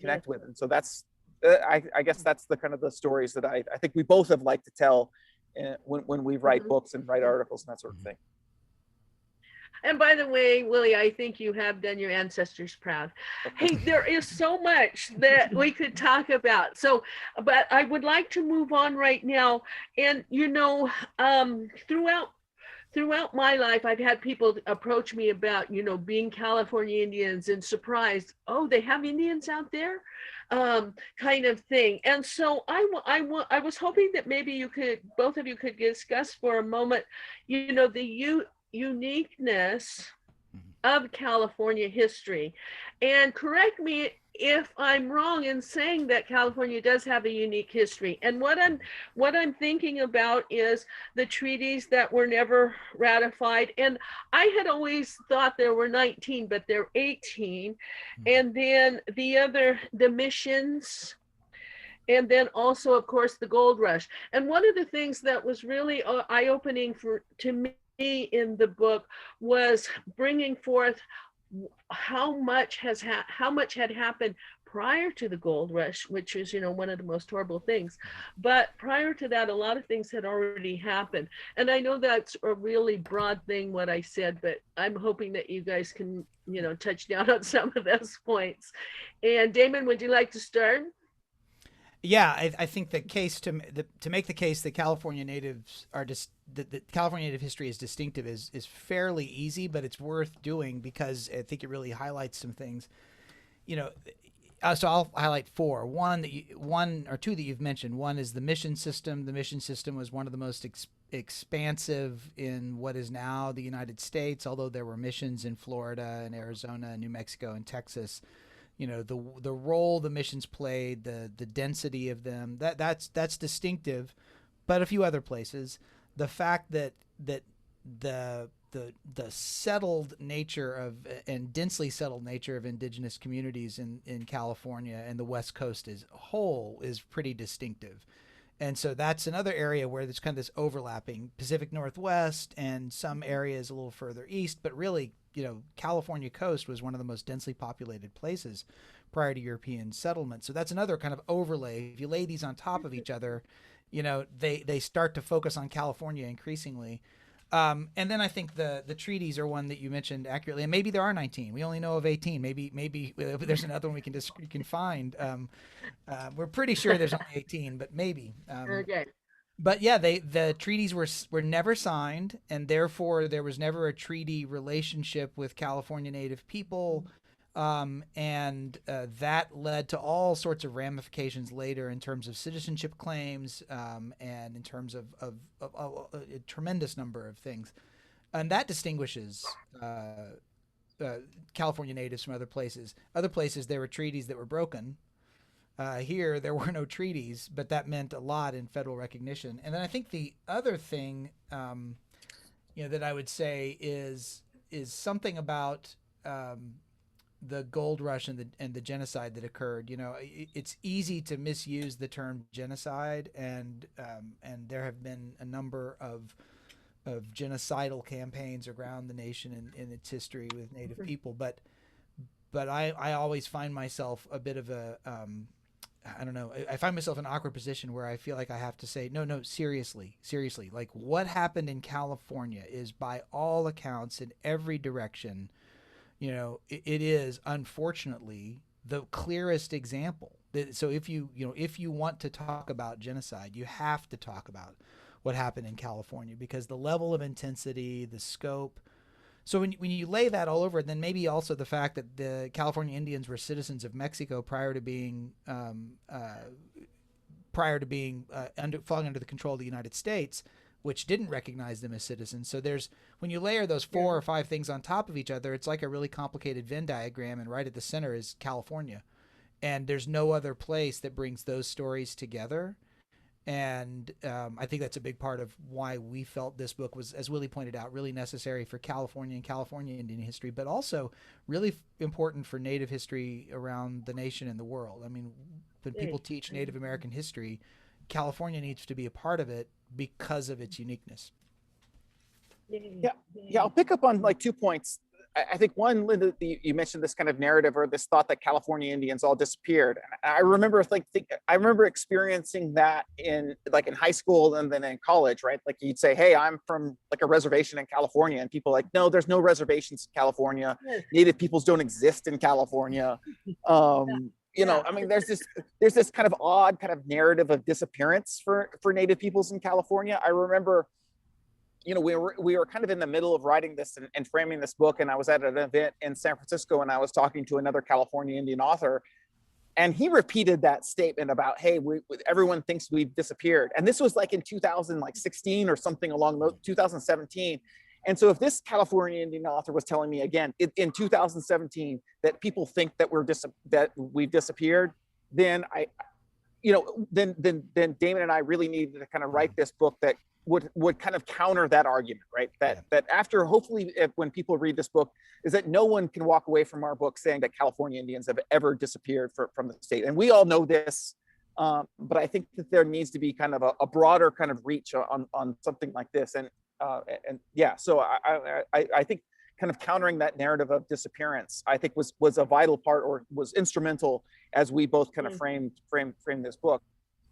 connect with. And so that's I guess that's the kind of the stories that I think we both have liked to tell when we write books and write articles and that sort of thing.
And by the way, Willie, I think you have done your ancestors proud. Hey, there is so much that we could talk about. So, but I would like to move on right now. And, throughout my life, I've had people approach me about, being California Indians and surprised, oh, they have Indians out there, kind of thing. And so I was hoping that maybe both of you could discuss for a moment, the uniqueness of California history. And correct me if I'm wrong in saying that California does have a unique history. And what I'm thinking about is the treaties that were never ratified. And I had always thought there were 19, but there are 18. And then the missions, and then also, of course, the gold rush. And one of the things that was really eye-opening to me in the book was bringing forth how much had happened prior to the gold rush, which is one of the most horrible things. But prior to that, a lot of things had already happened. And I know that's a really broad thing what I said, but I'm hoping that you guys can touch down on some of those points. And Damon, would you like to start?
Yeah, I think the case to make the case that California natives are just that California native history is distinctive is fairly easy, but it's worth doing because I think it really highlights some things. So I'll highlight four. One or two that you've mentioned. One is the mission system. The mission system was one of the most expansive in what is now the United States, although there were missions in Florida and Arizona and New Mexico and Texas. The role the missions played, the density of them, that's distinctive. But a few other places, the fact that the settled nature and densely settled nature of indigenous communities in California and the West Coast as a whole is pretty distinctive. And so that's another area where there's kind of this overlapping Pacific Northwest and some areas a little further east, but really, California coast was one of the most densely populated places prior to European settlement. So that's another kind of overlay. If you lay these on top of each other, they start to focus on California increasingly. And then I think the treaties are one that you mentioned accurately, and maybe there are 19. We only know of 18. Maybe there's another one we can find. We're pretty sure there's only 18, but maybe.
Okay.
But yeah, the treaties were never signed, and therefore there was never a treaty relationship with California Native people, and that led to all sorts of ramifications later in terms of citizenship claims, and in terms of a tremendous number of things, and that distinguishes California Natives from other places. Other places there were treaties that were broken. Here, there were no treaties, but that meant a lot in federal recognition. And then I think the other thing, that I would say is something about the gold rush and the genocide that occurred. It's easy to misuse the term genocide, and there have been a number of genocidal campaigns around the nation in its history with Native people, but I always find myself a bit of a I don't know. I find myself in an awkward position where I feel like I have to say, no, seriously. Like what happened in California is by all accounts in every direction, it is unfortunately the clearest example. So if you want to talk about genocide, you have to talk about what happened in California because the level of intensity, the scope. So when you lay that all over it, then maybe also the fact that the California Indians were citizens of Mexico prior to being falling under the control of the United States, which didn't recognize them as citizens. So when you layer those 4 or 5 things on top of each other, it's like a really complicated Venn diagram, and right at the center is California, and there's no other place that brings those stories together. And I think that's a big part of why we felt this book was, as Willie pointed out, really necessary for California and California Indian history, but also really important for Native history around the nation and the world. I mean, when people teach Native American history, California needs to be a part of it because of its uniqueness.
Yeah, I'll pick up on like 2 points. I think one, Linda, you mentioned this kind of narrative or this thought that California Indians all disappeared. And I remember I remember experiencing that in high school and then in college, right? Like you'd say, hey, I'm from like a reservation in California, and people are like, no, there's no reservations in California. Native peoples don't exist in California. I mean, there's this kind of odd kind of narrative of disappearance for Native peoples in California. I remember, we were kind of in the middle of writing this and framing this book, and I was at an event in San Francisco, and I was talking to another California Indian author, and he repeated that statement about, hey, everyone thinks we've disappeared. And this was like in 2016 or something along those 2017. And so if this California Indian author was telling me again in 2017 that people think that that we've disappeared, then then Damon and I really needed to kind of write this book that would kind of counter that argument, right? That after, hopefully, when people read this book, is that no one can walk away from our book saying that California Indians have ever disappeared from the state. And we all know this, but I think that there needs to be kind of a broader kind of reach on something like this. So I think kind of countering that narrative of disappearance, I think was a vital part, or was instrumental as we both kind of framed this book.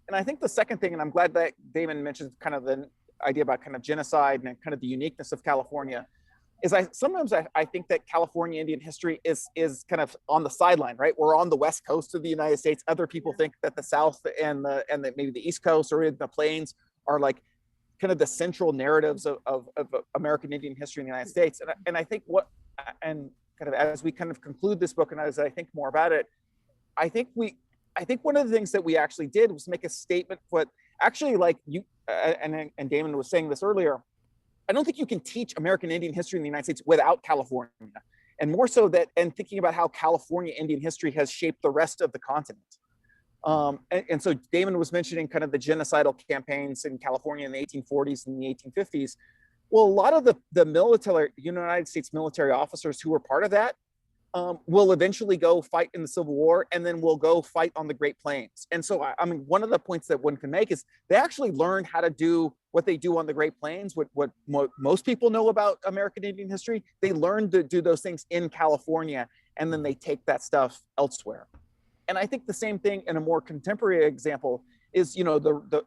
And I think the second thing, and I'm glad that Damon mentioned kind of the idea about kind of genocide and kind of the uniqueness of California, is sometimes I think that California Indian history is kind of on the sideline, right? We're on the West Coast of the United States. Other people think that the South and maybe the East Coast or the Plains are like kind of the central narratives of American Indian history in the United States. And I think kind of as we kind of conclude this book, and as I think more about it, I think one of the things that we actually did was make a statement. But actually, like you and Damon was saying this earlier, I don't think you can teach American Indian history in the United States without California, and more so and thinking about how California Indian history has shaped the rest of the continent. And so Damon was mentioning kind of the genocidal campaigns in California in the 1840s and the 1850s. Well, a lot of the military, United States military officers who were part of that will eventually go fight in the Civil War, and then will go fight on the Great Plains. And so, I mean, one of the points that one can make is they actually learned how to do what they do on the Great Plains, what most people know about American Indian history. They learned to do those things in California, and then they take that stuff elsewhere. And I think the same thing in a more contemporary example is,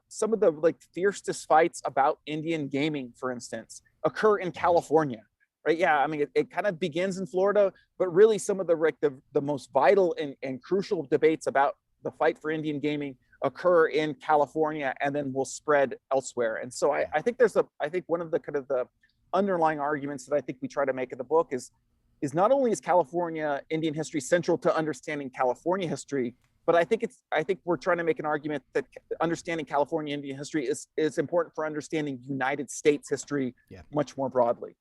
some of the like fiercest fights about Indian gaming, for instance, occur in California. Right. Yeah. I mean, it kind of begins in Florida, but really some of the most vital and crucial debates about the fight for Indian gaming occur in California and then will spread elsewhere. And so I think one of the kind of the underlying arguments that I think we try to make in the book is not only is California Indian history central to understanding California history, but I think we're trying to make an argument that understanding California Indian history is important for understanding United States history much more broadly.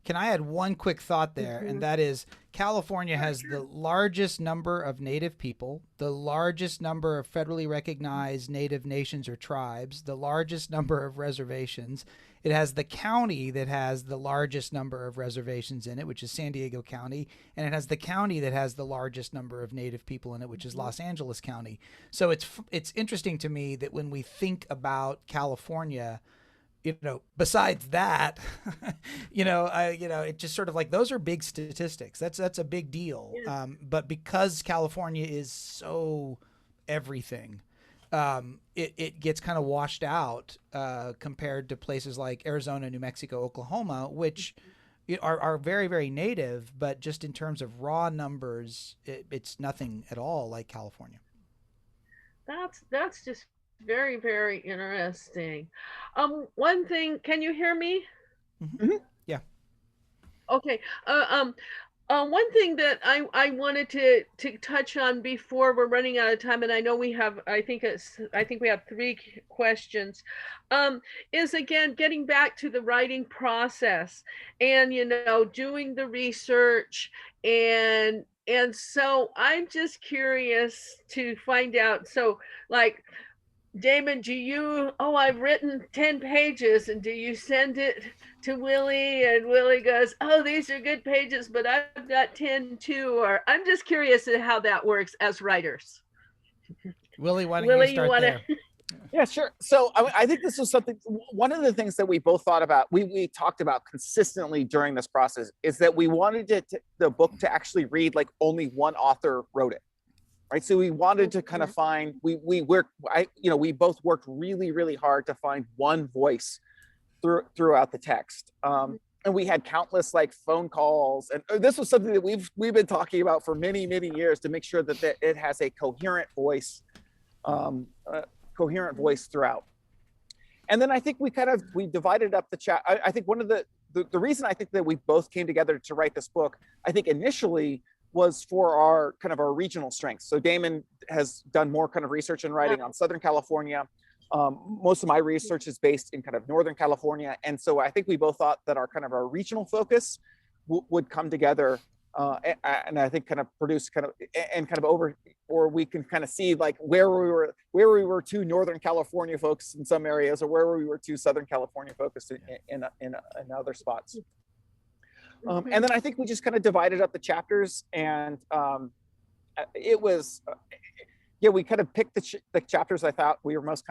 Can I add one quick thought there? And that is, California has the largest number of Native people, the largest number of federally recognized Native nations or tribes, the largest number of reservations. It has the county that has the largest number of reservations in it, which is San Diego County. And it has the county that has the largest number of Native people in it, which is Los Angeles County. So it's interesting to me that when we think about California, besides that, it just sort of like, those are big statistics. That's a big deal.
Yeah.
But because California is so everything, it gets kind of washed out compared to places like Arizona, New Mexico, Oklahoma, which are very, very native, but just in terms of raw numbers, it's nothing at all like California.
That's just very, very interesting. One thing, can you hear me?
Mm-hmm. Yeah.
Okay. One thing that I wanted to touch on before we're running out of time, and I know we have, I think we have 3 questions, is again getting back to the writing process and doing the research, and so I'm just curious to find out. So, like, Damon, I've written 10 pages, and do you send it to Willie, and Willie goes, oh, these are good pages, but I've got 10 too? Or I'm just curious at how that works as writers.
Willie, why don't you start there?
Yeah, sure. So I think this was something, one of the things that we both thought about, we talked about consistently during this process, is that we wanted the book to actually read like only one author wrote it. Right. So we wanted to kind of find, we both worked really, really hard to find one voice throughout the text. And we had countless like phone calls. And this was something that we've been talking about for many, many years, to make sure that it has a coherent voice throughout. And then I think we divided up the chat. I think one of the reason I think that we both came together to write this book, I think initially, was for our regional strengths. So Damon has done more kind of research and writing on Southern California. Most of my research is based in kind of Northern California. And so I think we both thought that our regional focus would come together and I think kind of produce or we can kind of see like where we were too Northern California focused in some areas, or where we were too Southern California focused in other spots. And then I think we just kind of divided up the chapters, and it was, we kind of picked the chapters I thought we were most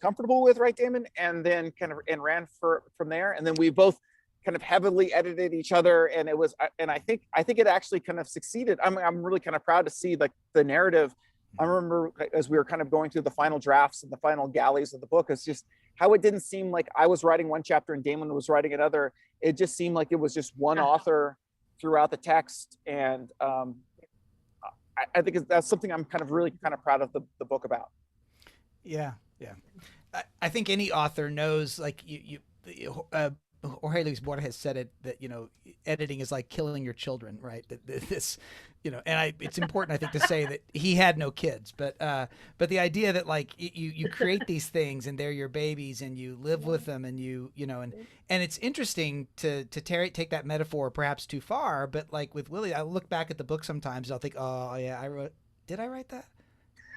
comfortable with, right, Damon? And then ran from there. And then we both kind of heavily edited each other, and it was, and I think it actually kind of succeeded. I'm really kind of proud to see like the narrative. I remember as we were kind of going through the final drafts and the final galleys of the book, it's just how it didn't seem like I was writing one chapter and Damon was writing another. It just seemed like it was just one author throughout the text. And I think that's something I'm really proud of the book about.
Yeah. I think any author knows, like Jorge Luis Borges said it, that editing is like killing your children, right? This, and it's important, I think, to say that he had no kids, but the idea that like you create these things and they're your babies and you live with them, and and it's interesting to take that metaphor perhaps too far, but like with Willie, I look back at the book sometimes and I'll think, oh yeah, did I write that?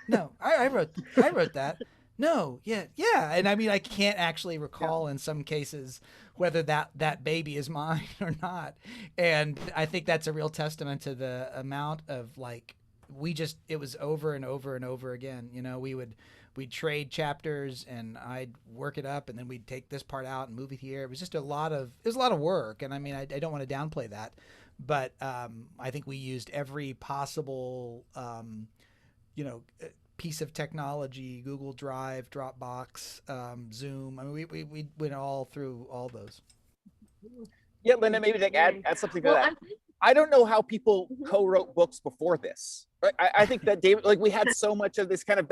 No, I wrote that. No, yeah. And I mean, I can't actually recall in some cases whether that baby is mine or not. And I think that's a real testament to the amount of like, it was over and over and over again. We'd trade chapters and I'd work it up, and then we'd take this part out and move it here. It was just a lot of work. And I mean, I don't want to downplay that, but I think we used every possible, piece of technology, Google Drive, Dropbox, Zoom. I mean, we went all through all those.
Yeah, Linda, maybe to add something to that. I don't know how people co-wrote books before this. Right? I think that David, like, we had so much of this kind of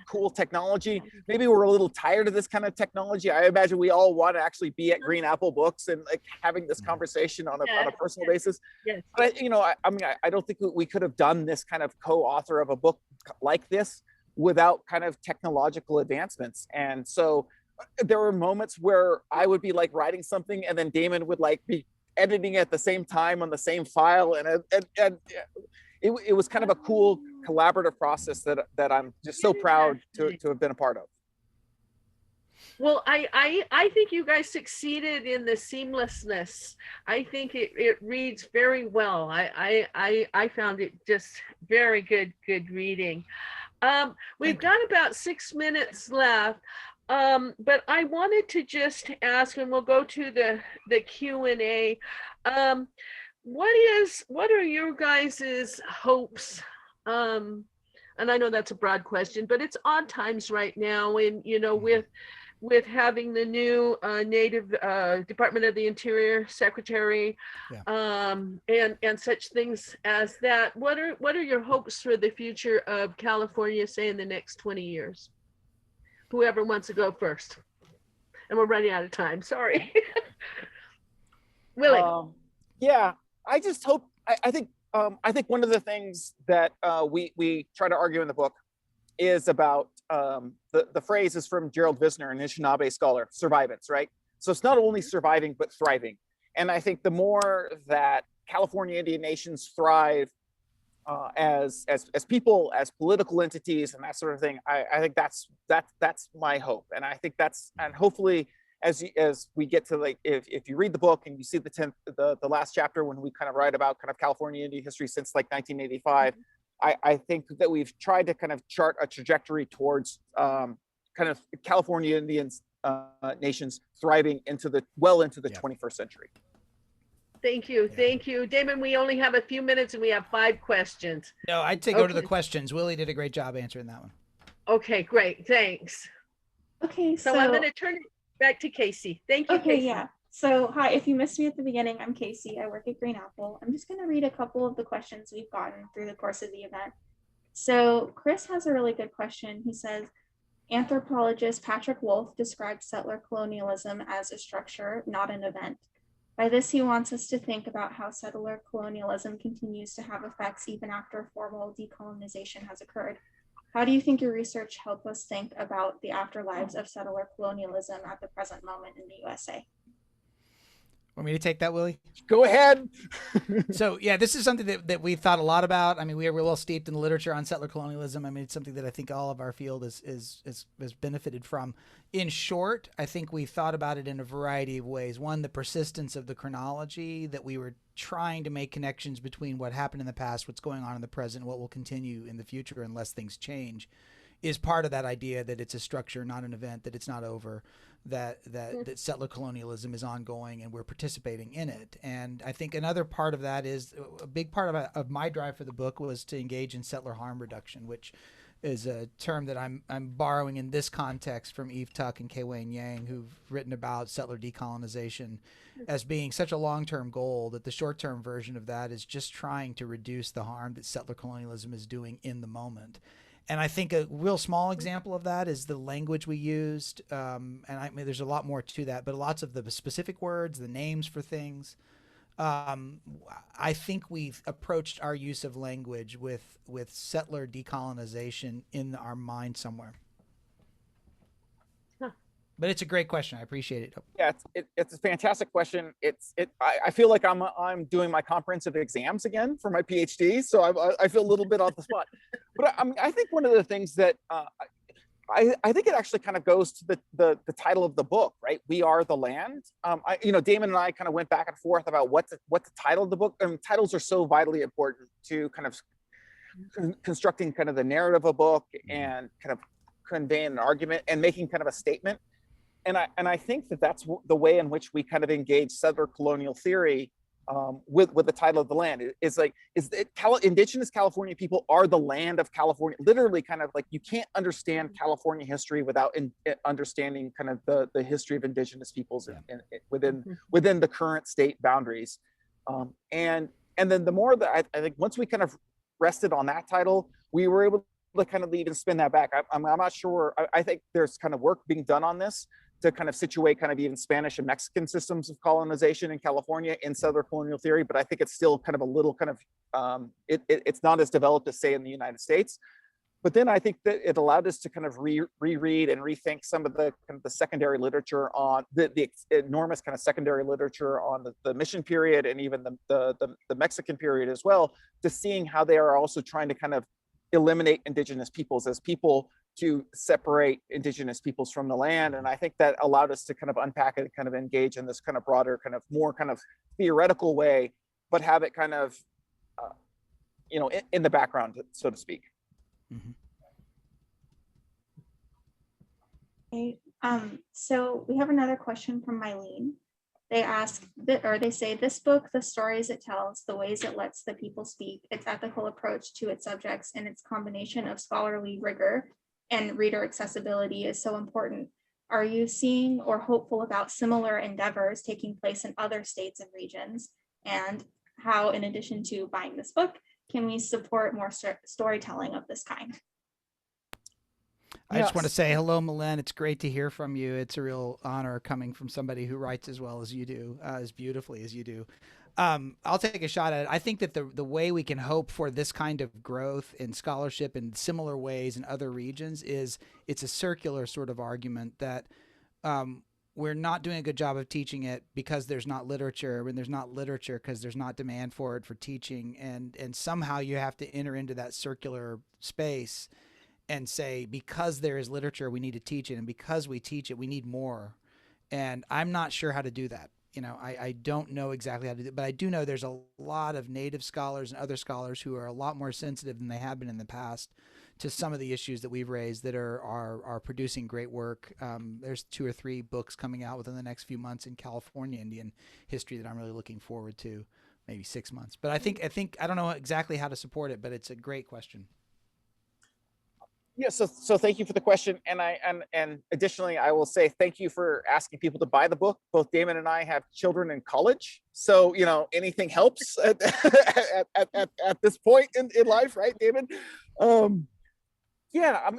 cool technology. Maybe we're a little tired of this kind of technology. I imagine we all want to actually be at Green Apple Books and like having this conversation on a personal basis.
Yes.
But I don't think we could have done this kind of co-author of a book like this without kind of technological advancements. And so there were moments where I would be like writing something, and then Damon would like be editing at the same time on the same file, and it was kind of a cool collaborative process that I'm just so proud to have been a part of.
Well, I think you guys succeeded in the seamlessness. I think it reads very well. I found it just very good reading. We've got about 6 minutes left. But I wanted to just ask, and we'll go to the Q&A. What are your guys's hopes? And I know that's a broad question, but it's odd times right now, and with having the new native Department of the Interior Secretary, and such things as that. What are your hopes for the future of California, say in the next 20 years? Whoever wants to go first. And we're running out of time, sorry. Willie.
Yeah, I just hope, I think one of the things that we try to argue in the book is about the phrase is from Gerald Visner, an Anishinaabe scholar, survivance, right? So it's not only surviving, but thriving. And I think the more that California Indian nations thrive as people, as political entities, and that sort of thing, I think that's my hope. And I think and hopefully as we get to, like, if you read the book and you see the last chapter when we kind of write about kind of California Indian history since like 1985, I think that we've tried to kind of chart a trajectory towards kind of California Indians nations thriving into the 21st century.
Thank you. Thank you. Damon, we only have a few minutes and we have 5 questions.
No, I'd say go to the questions. Willie did a great job answering that one.
Okay, great. Thanks.
Okay,
so I'm going to turn it back to Casey. Thank you,
okay,
Casey.
Yeah. So hi, if you missed me at the beginning, I'm Casey. I work at Green Apple. I'm just going to read a couple of the questions we've gotten through the course of the event. So Chris has a really good question. He says, anthropologist Patrick Wolf described settler colonialism as a structure, not an event. By this, he wants us to think about how settler colonialism continues to have effects even after formal decolonization has occurred. How do you think your research helped us think about the afterlives of settler colonialism at the present moment in the USA?
Want me to take that, Willie?
Go ahead.
So yeah, this is something that we thought a lot about. I mean, we are well steeped in the literature on settler colonialism. I mean, it's something that I think all of our field has benefited from. In short, I think we thought about it in a variety of ways. One, the persistence of the chronology, that we were trying to make connections between what happened in the past, what's going on in the present, what will continue in the future unless things change, is part of that idea that it's a structure, not an event, that it's not over, that settler colonialism is ongoing and we're participating in it. And I think another part of that is a big part of my drive for the book was to engage in settler harm reduction, which is a term that I'm borrowing in this context from Eve Tuck and Kay Wayne Yang, who've written about settler decolonization as being such a long-term goal that the short-term version of that is just trying to reduce the harm that settler colonialism is doing in the moment. And I think a real small example of that is the language we used. And I mean, there's a lot more to that, but lots of the specific words, the names for things. I think we've approached our use of language with settler decolonization in our mind somewhere.
Huh.
But it's a great question. I appreciate it.
Yeah, it's a fantastic question. I feel like I'm doing my comprehensive exams again for my PhD, so I feel a little bit on the spot. But I think one of the things that I think it actually kind of goes to the title of the book, right? We Are the Land. Damon and I kind of went back and forth about what the title of the book. Titles are so vitally important to kind of constructing kind of the narrative of a book and kind of conveying an argument and making kind of a statement. And I think that's the way in which we kind of engage settler colonial theory with the title of the land. Indigenous California people are the land of California. Literally, kind of like you can't understand California history without understanding kind of the history of indigenous peoples within the current state boundaries. And then the more that I think once we kind of rested on that title, we were able to kind of even spin that back. I'm not sure. I think there's kind of work being done on this to kind of situate kind of even Spanish and Mexican systems of colonization in California in settler colonial theory, but I think it's still kind of a little kind of, it's not as developed as say in the United States. But then I think that it allowed us to kind of reread and rethink some of the kind of the secondary literature on the enormous kind of secondary literature on the mission period and even the Mexican period as well, to seeing how they are also trying to kind of eliminate indigenous peoples as people to separate indigenous peoples from the land. And I think that allowed us to kind of unpack it and kind of engage in this kind of broader, kind of more kind of theoretical way, but have it kind of, in the background, so to speak.
Mm-hmm.
Okay, So we have another question from Mylene. They ask, or they say, this book, the stories it tells, the ways it lets the people speak, its ethical approach to its subjects, and its combination of scholarly rigor and reader accessibility is so important. Are you seeing or hopeful about similar endeavors taking place in other states and regions? And how, in addition to buying this book, can we support more storytelling of this kind?
I just want to say hello, Mylene. It's great to hear from you. It's a real honor coming from somebody who writes as well as you do, as beautifully as you do. I'll take a shot at it. I think that the way we can hope for this kind of growth in scholarship in similar ways in other regions is it's a circular sort of argument that we're not doing a good job of teaching it because there's not literature, when there's not literature because there's not demand for it for teaching, and somehow you have to enter into that circular space and say, because there is literature, we need to teach it, and because we teach it, we need more. And I'm not sure how to do that. I don't know exactly how to do it, but I do know there's a lot of Native scholars and other scholars who are a lot more sensitive than they have been in the past to some of the issues that we've raised that are producing great work. There's 2 or 3 books coming out within the next few months in California Indian history that I'm really looking forward to, maybe 6 months. But I think I don't know exactly how to support it, but it's a great question.
Yeah, so thank you for the question, and additionally, I will say thank you for asking people to buy the book. Both Damon and I have children in college, so anything helps at this point in life, right, Damon? Yeah,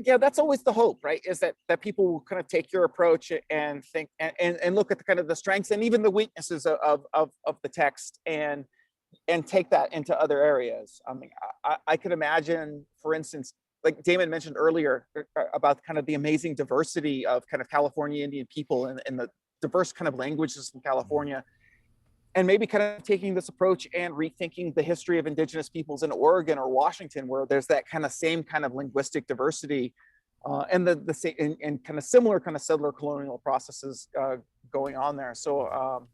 yeah, that's always the hope, right? Is that people will kind of take your approach and think and look at the kind of the strengths and even the weaknesses of the text and take that into other areas. I mean, I could imagine, for instance, like Damon mentioned earlier about kind of the amazing diversity of kind of California Indian people and the diverse kind of languages in California, and maybe kind of taking this approach and rethinking the history of indigenous peoples in Oregon or Washington, where there's that kind of same kind of linguistic diversity and the same and kind of similar kind of settler colonial processes going on there. So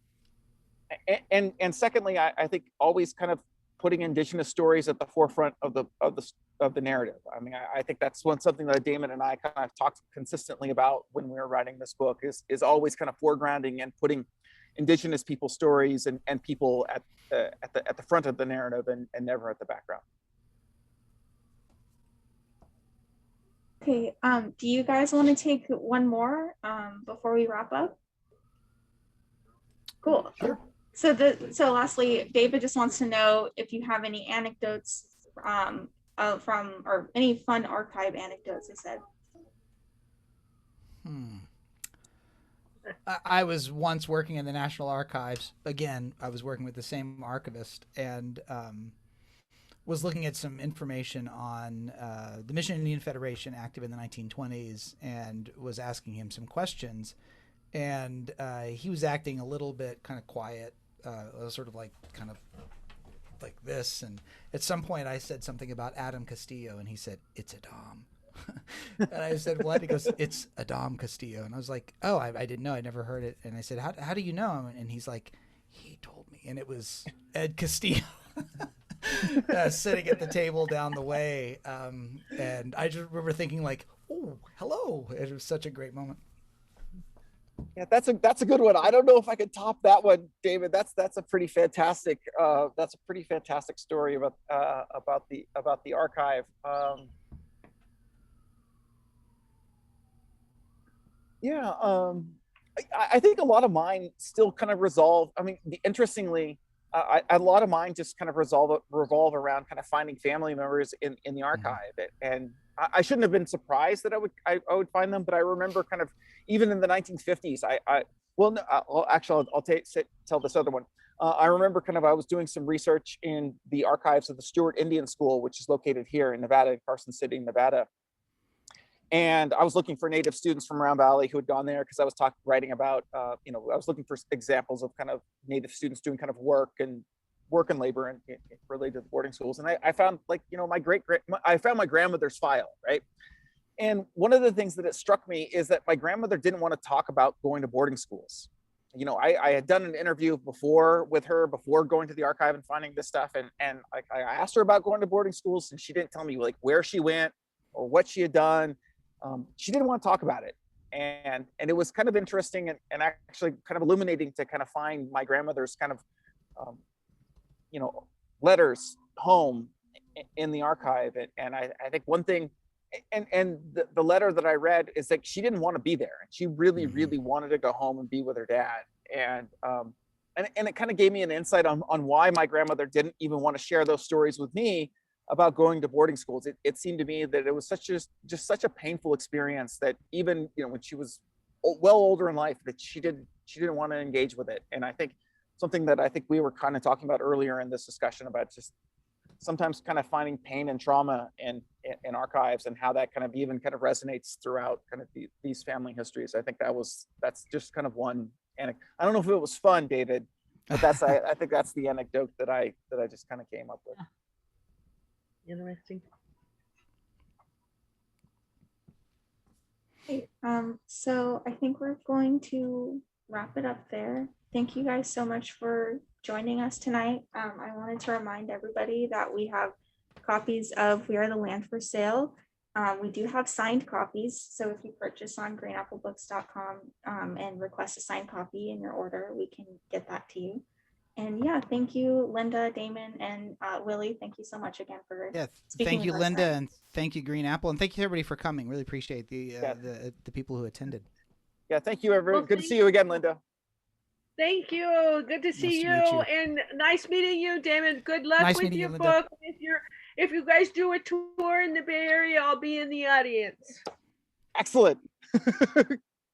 and secondly, I think always kind of putting indigenous stories at the forefront of the narrative. I mean, I think that's something that Damon and I kind of talked consistently about when we were writing this book is always kind of foregrounding and putting indigenous people stories and people at the front of the narrative and never at the background.
Okay, do you guys want to take one more before we wrap up? Cool.
Sure.
So lastly, David just wants to know if you have any anecdotes from or any fun archive anecdotes, he said.
I was once working in the National Archives. Again, I was working with the same archivist and was looking at some information on the Mission Indian Federation active in the 1920s and was asking him some questions. And he was acting a little bit kind of quiet, sort of like kind of like this. And at some point I said something about Adam Castillo and he said, "It's Adam." And I said, "What?" He goes, "It's Adam Castillo." And I was like, "Oh, I didn't know. I never heard it." And I said, how do you know him? And he's like, "He told me." And it was Ed Castillo sitting at the table down the way. And I just remember thinking like, "Oh, hello." It was such a great moment.
Yeah, that's a good one. I don't know if I could top that one, David. That's a pretty fantastic story about the archive. I think a lot of mine still kind of resolve. I mean, interestingly, a lot of mine just kind of revolve around kind of finding family members in the archive, and I shouldn't have been surprised that I would find them, but I remember kind of even in the 1950s. I'll tell this other one. I remember kind of I was doing some research in the archives of the Stewart Indian School, which is located here in Nevada, in Carson City, Nevada. And I was looking for Native students from Round Valley who had gone there because I was writing about, I was looking for examples of kind of Native students doing kind of work and labor and related to the boarding schools. And I found I found my grandmother's file, right? And one of the things that it struck me is that my grandmother didn't want to talk about going to boarding schools. I had done an interview with her before going to the archive and finding this stuff. And I asked her about going to boarding schools and she didn't tell me like where she went or what she had done. She didn't want to talk about it. and it was kind of interesting and actually kind of illuminating to kind of find my grandmother's kind of letters home in the archive. And I think one thing, and the letter that I read is that she didn't want to be there, and she really wanted to go home and be with her dad. And it kind of gave me an insight on why my grandmother didn't even want to share those stories with me about going to boarding schools. It seemed to me that it was just such a painful experience that even when she was well older in life, that she didn't want to engage with it. And I think something that I think we were kind of talking about earlier in this discussion about just sometimes kind of finding pain and trauma in archives, and how that kind of even kind of resonates throughout kind of these family histories. I think that's just kind of one anecdote. I don't know if it was fun, David, but I think that's the anecdote that I just kind of came up with.
Interesting.
Okay, so I think we're going to wrap it up there. Thank you guys so much for joining us tonight. I wanted to remind everybody that we have copies of We Are the Land for sale. We do have signed copies, so if you purchase on greenapplebooks.com and request a signed copy in your order, we can get that to you. And yeah, thank you, Linda, Damon, and Willie. Thank you so much again for speaking
thank you,
with us
Linda,
tonight.
and thank you, Green Apple, and thank you everybody for coming. Really appreciate the people who attended.
Yeah, thank you, everyone.
Well,
Good to see you again, Linda.
Thank you. Good to see
Nice to
you.
meet you.
And nice meeting you, Damon. Good luck
Nice
with
meeting
your
you, Linda.
book. If you guys do a tour in the Bay Area, I'll be in the audience.
Excellent.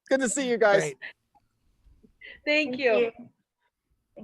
Good to see you guys.
Great.
Thank you.
you.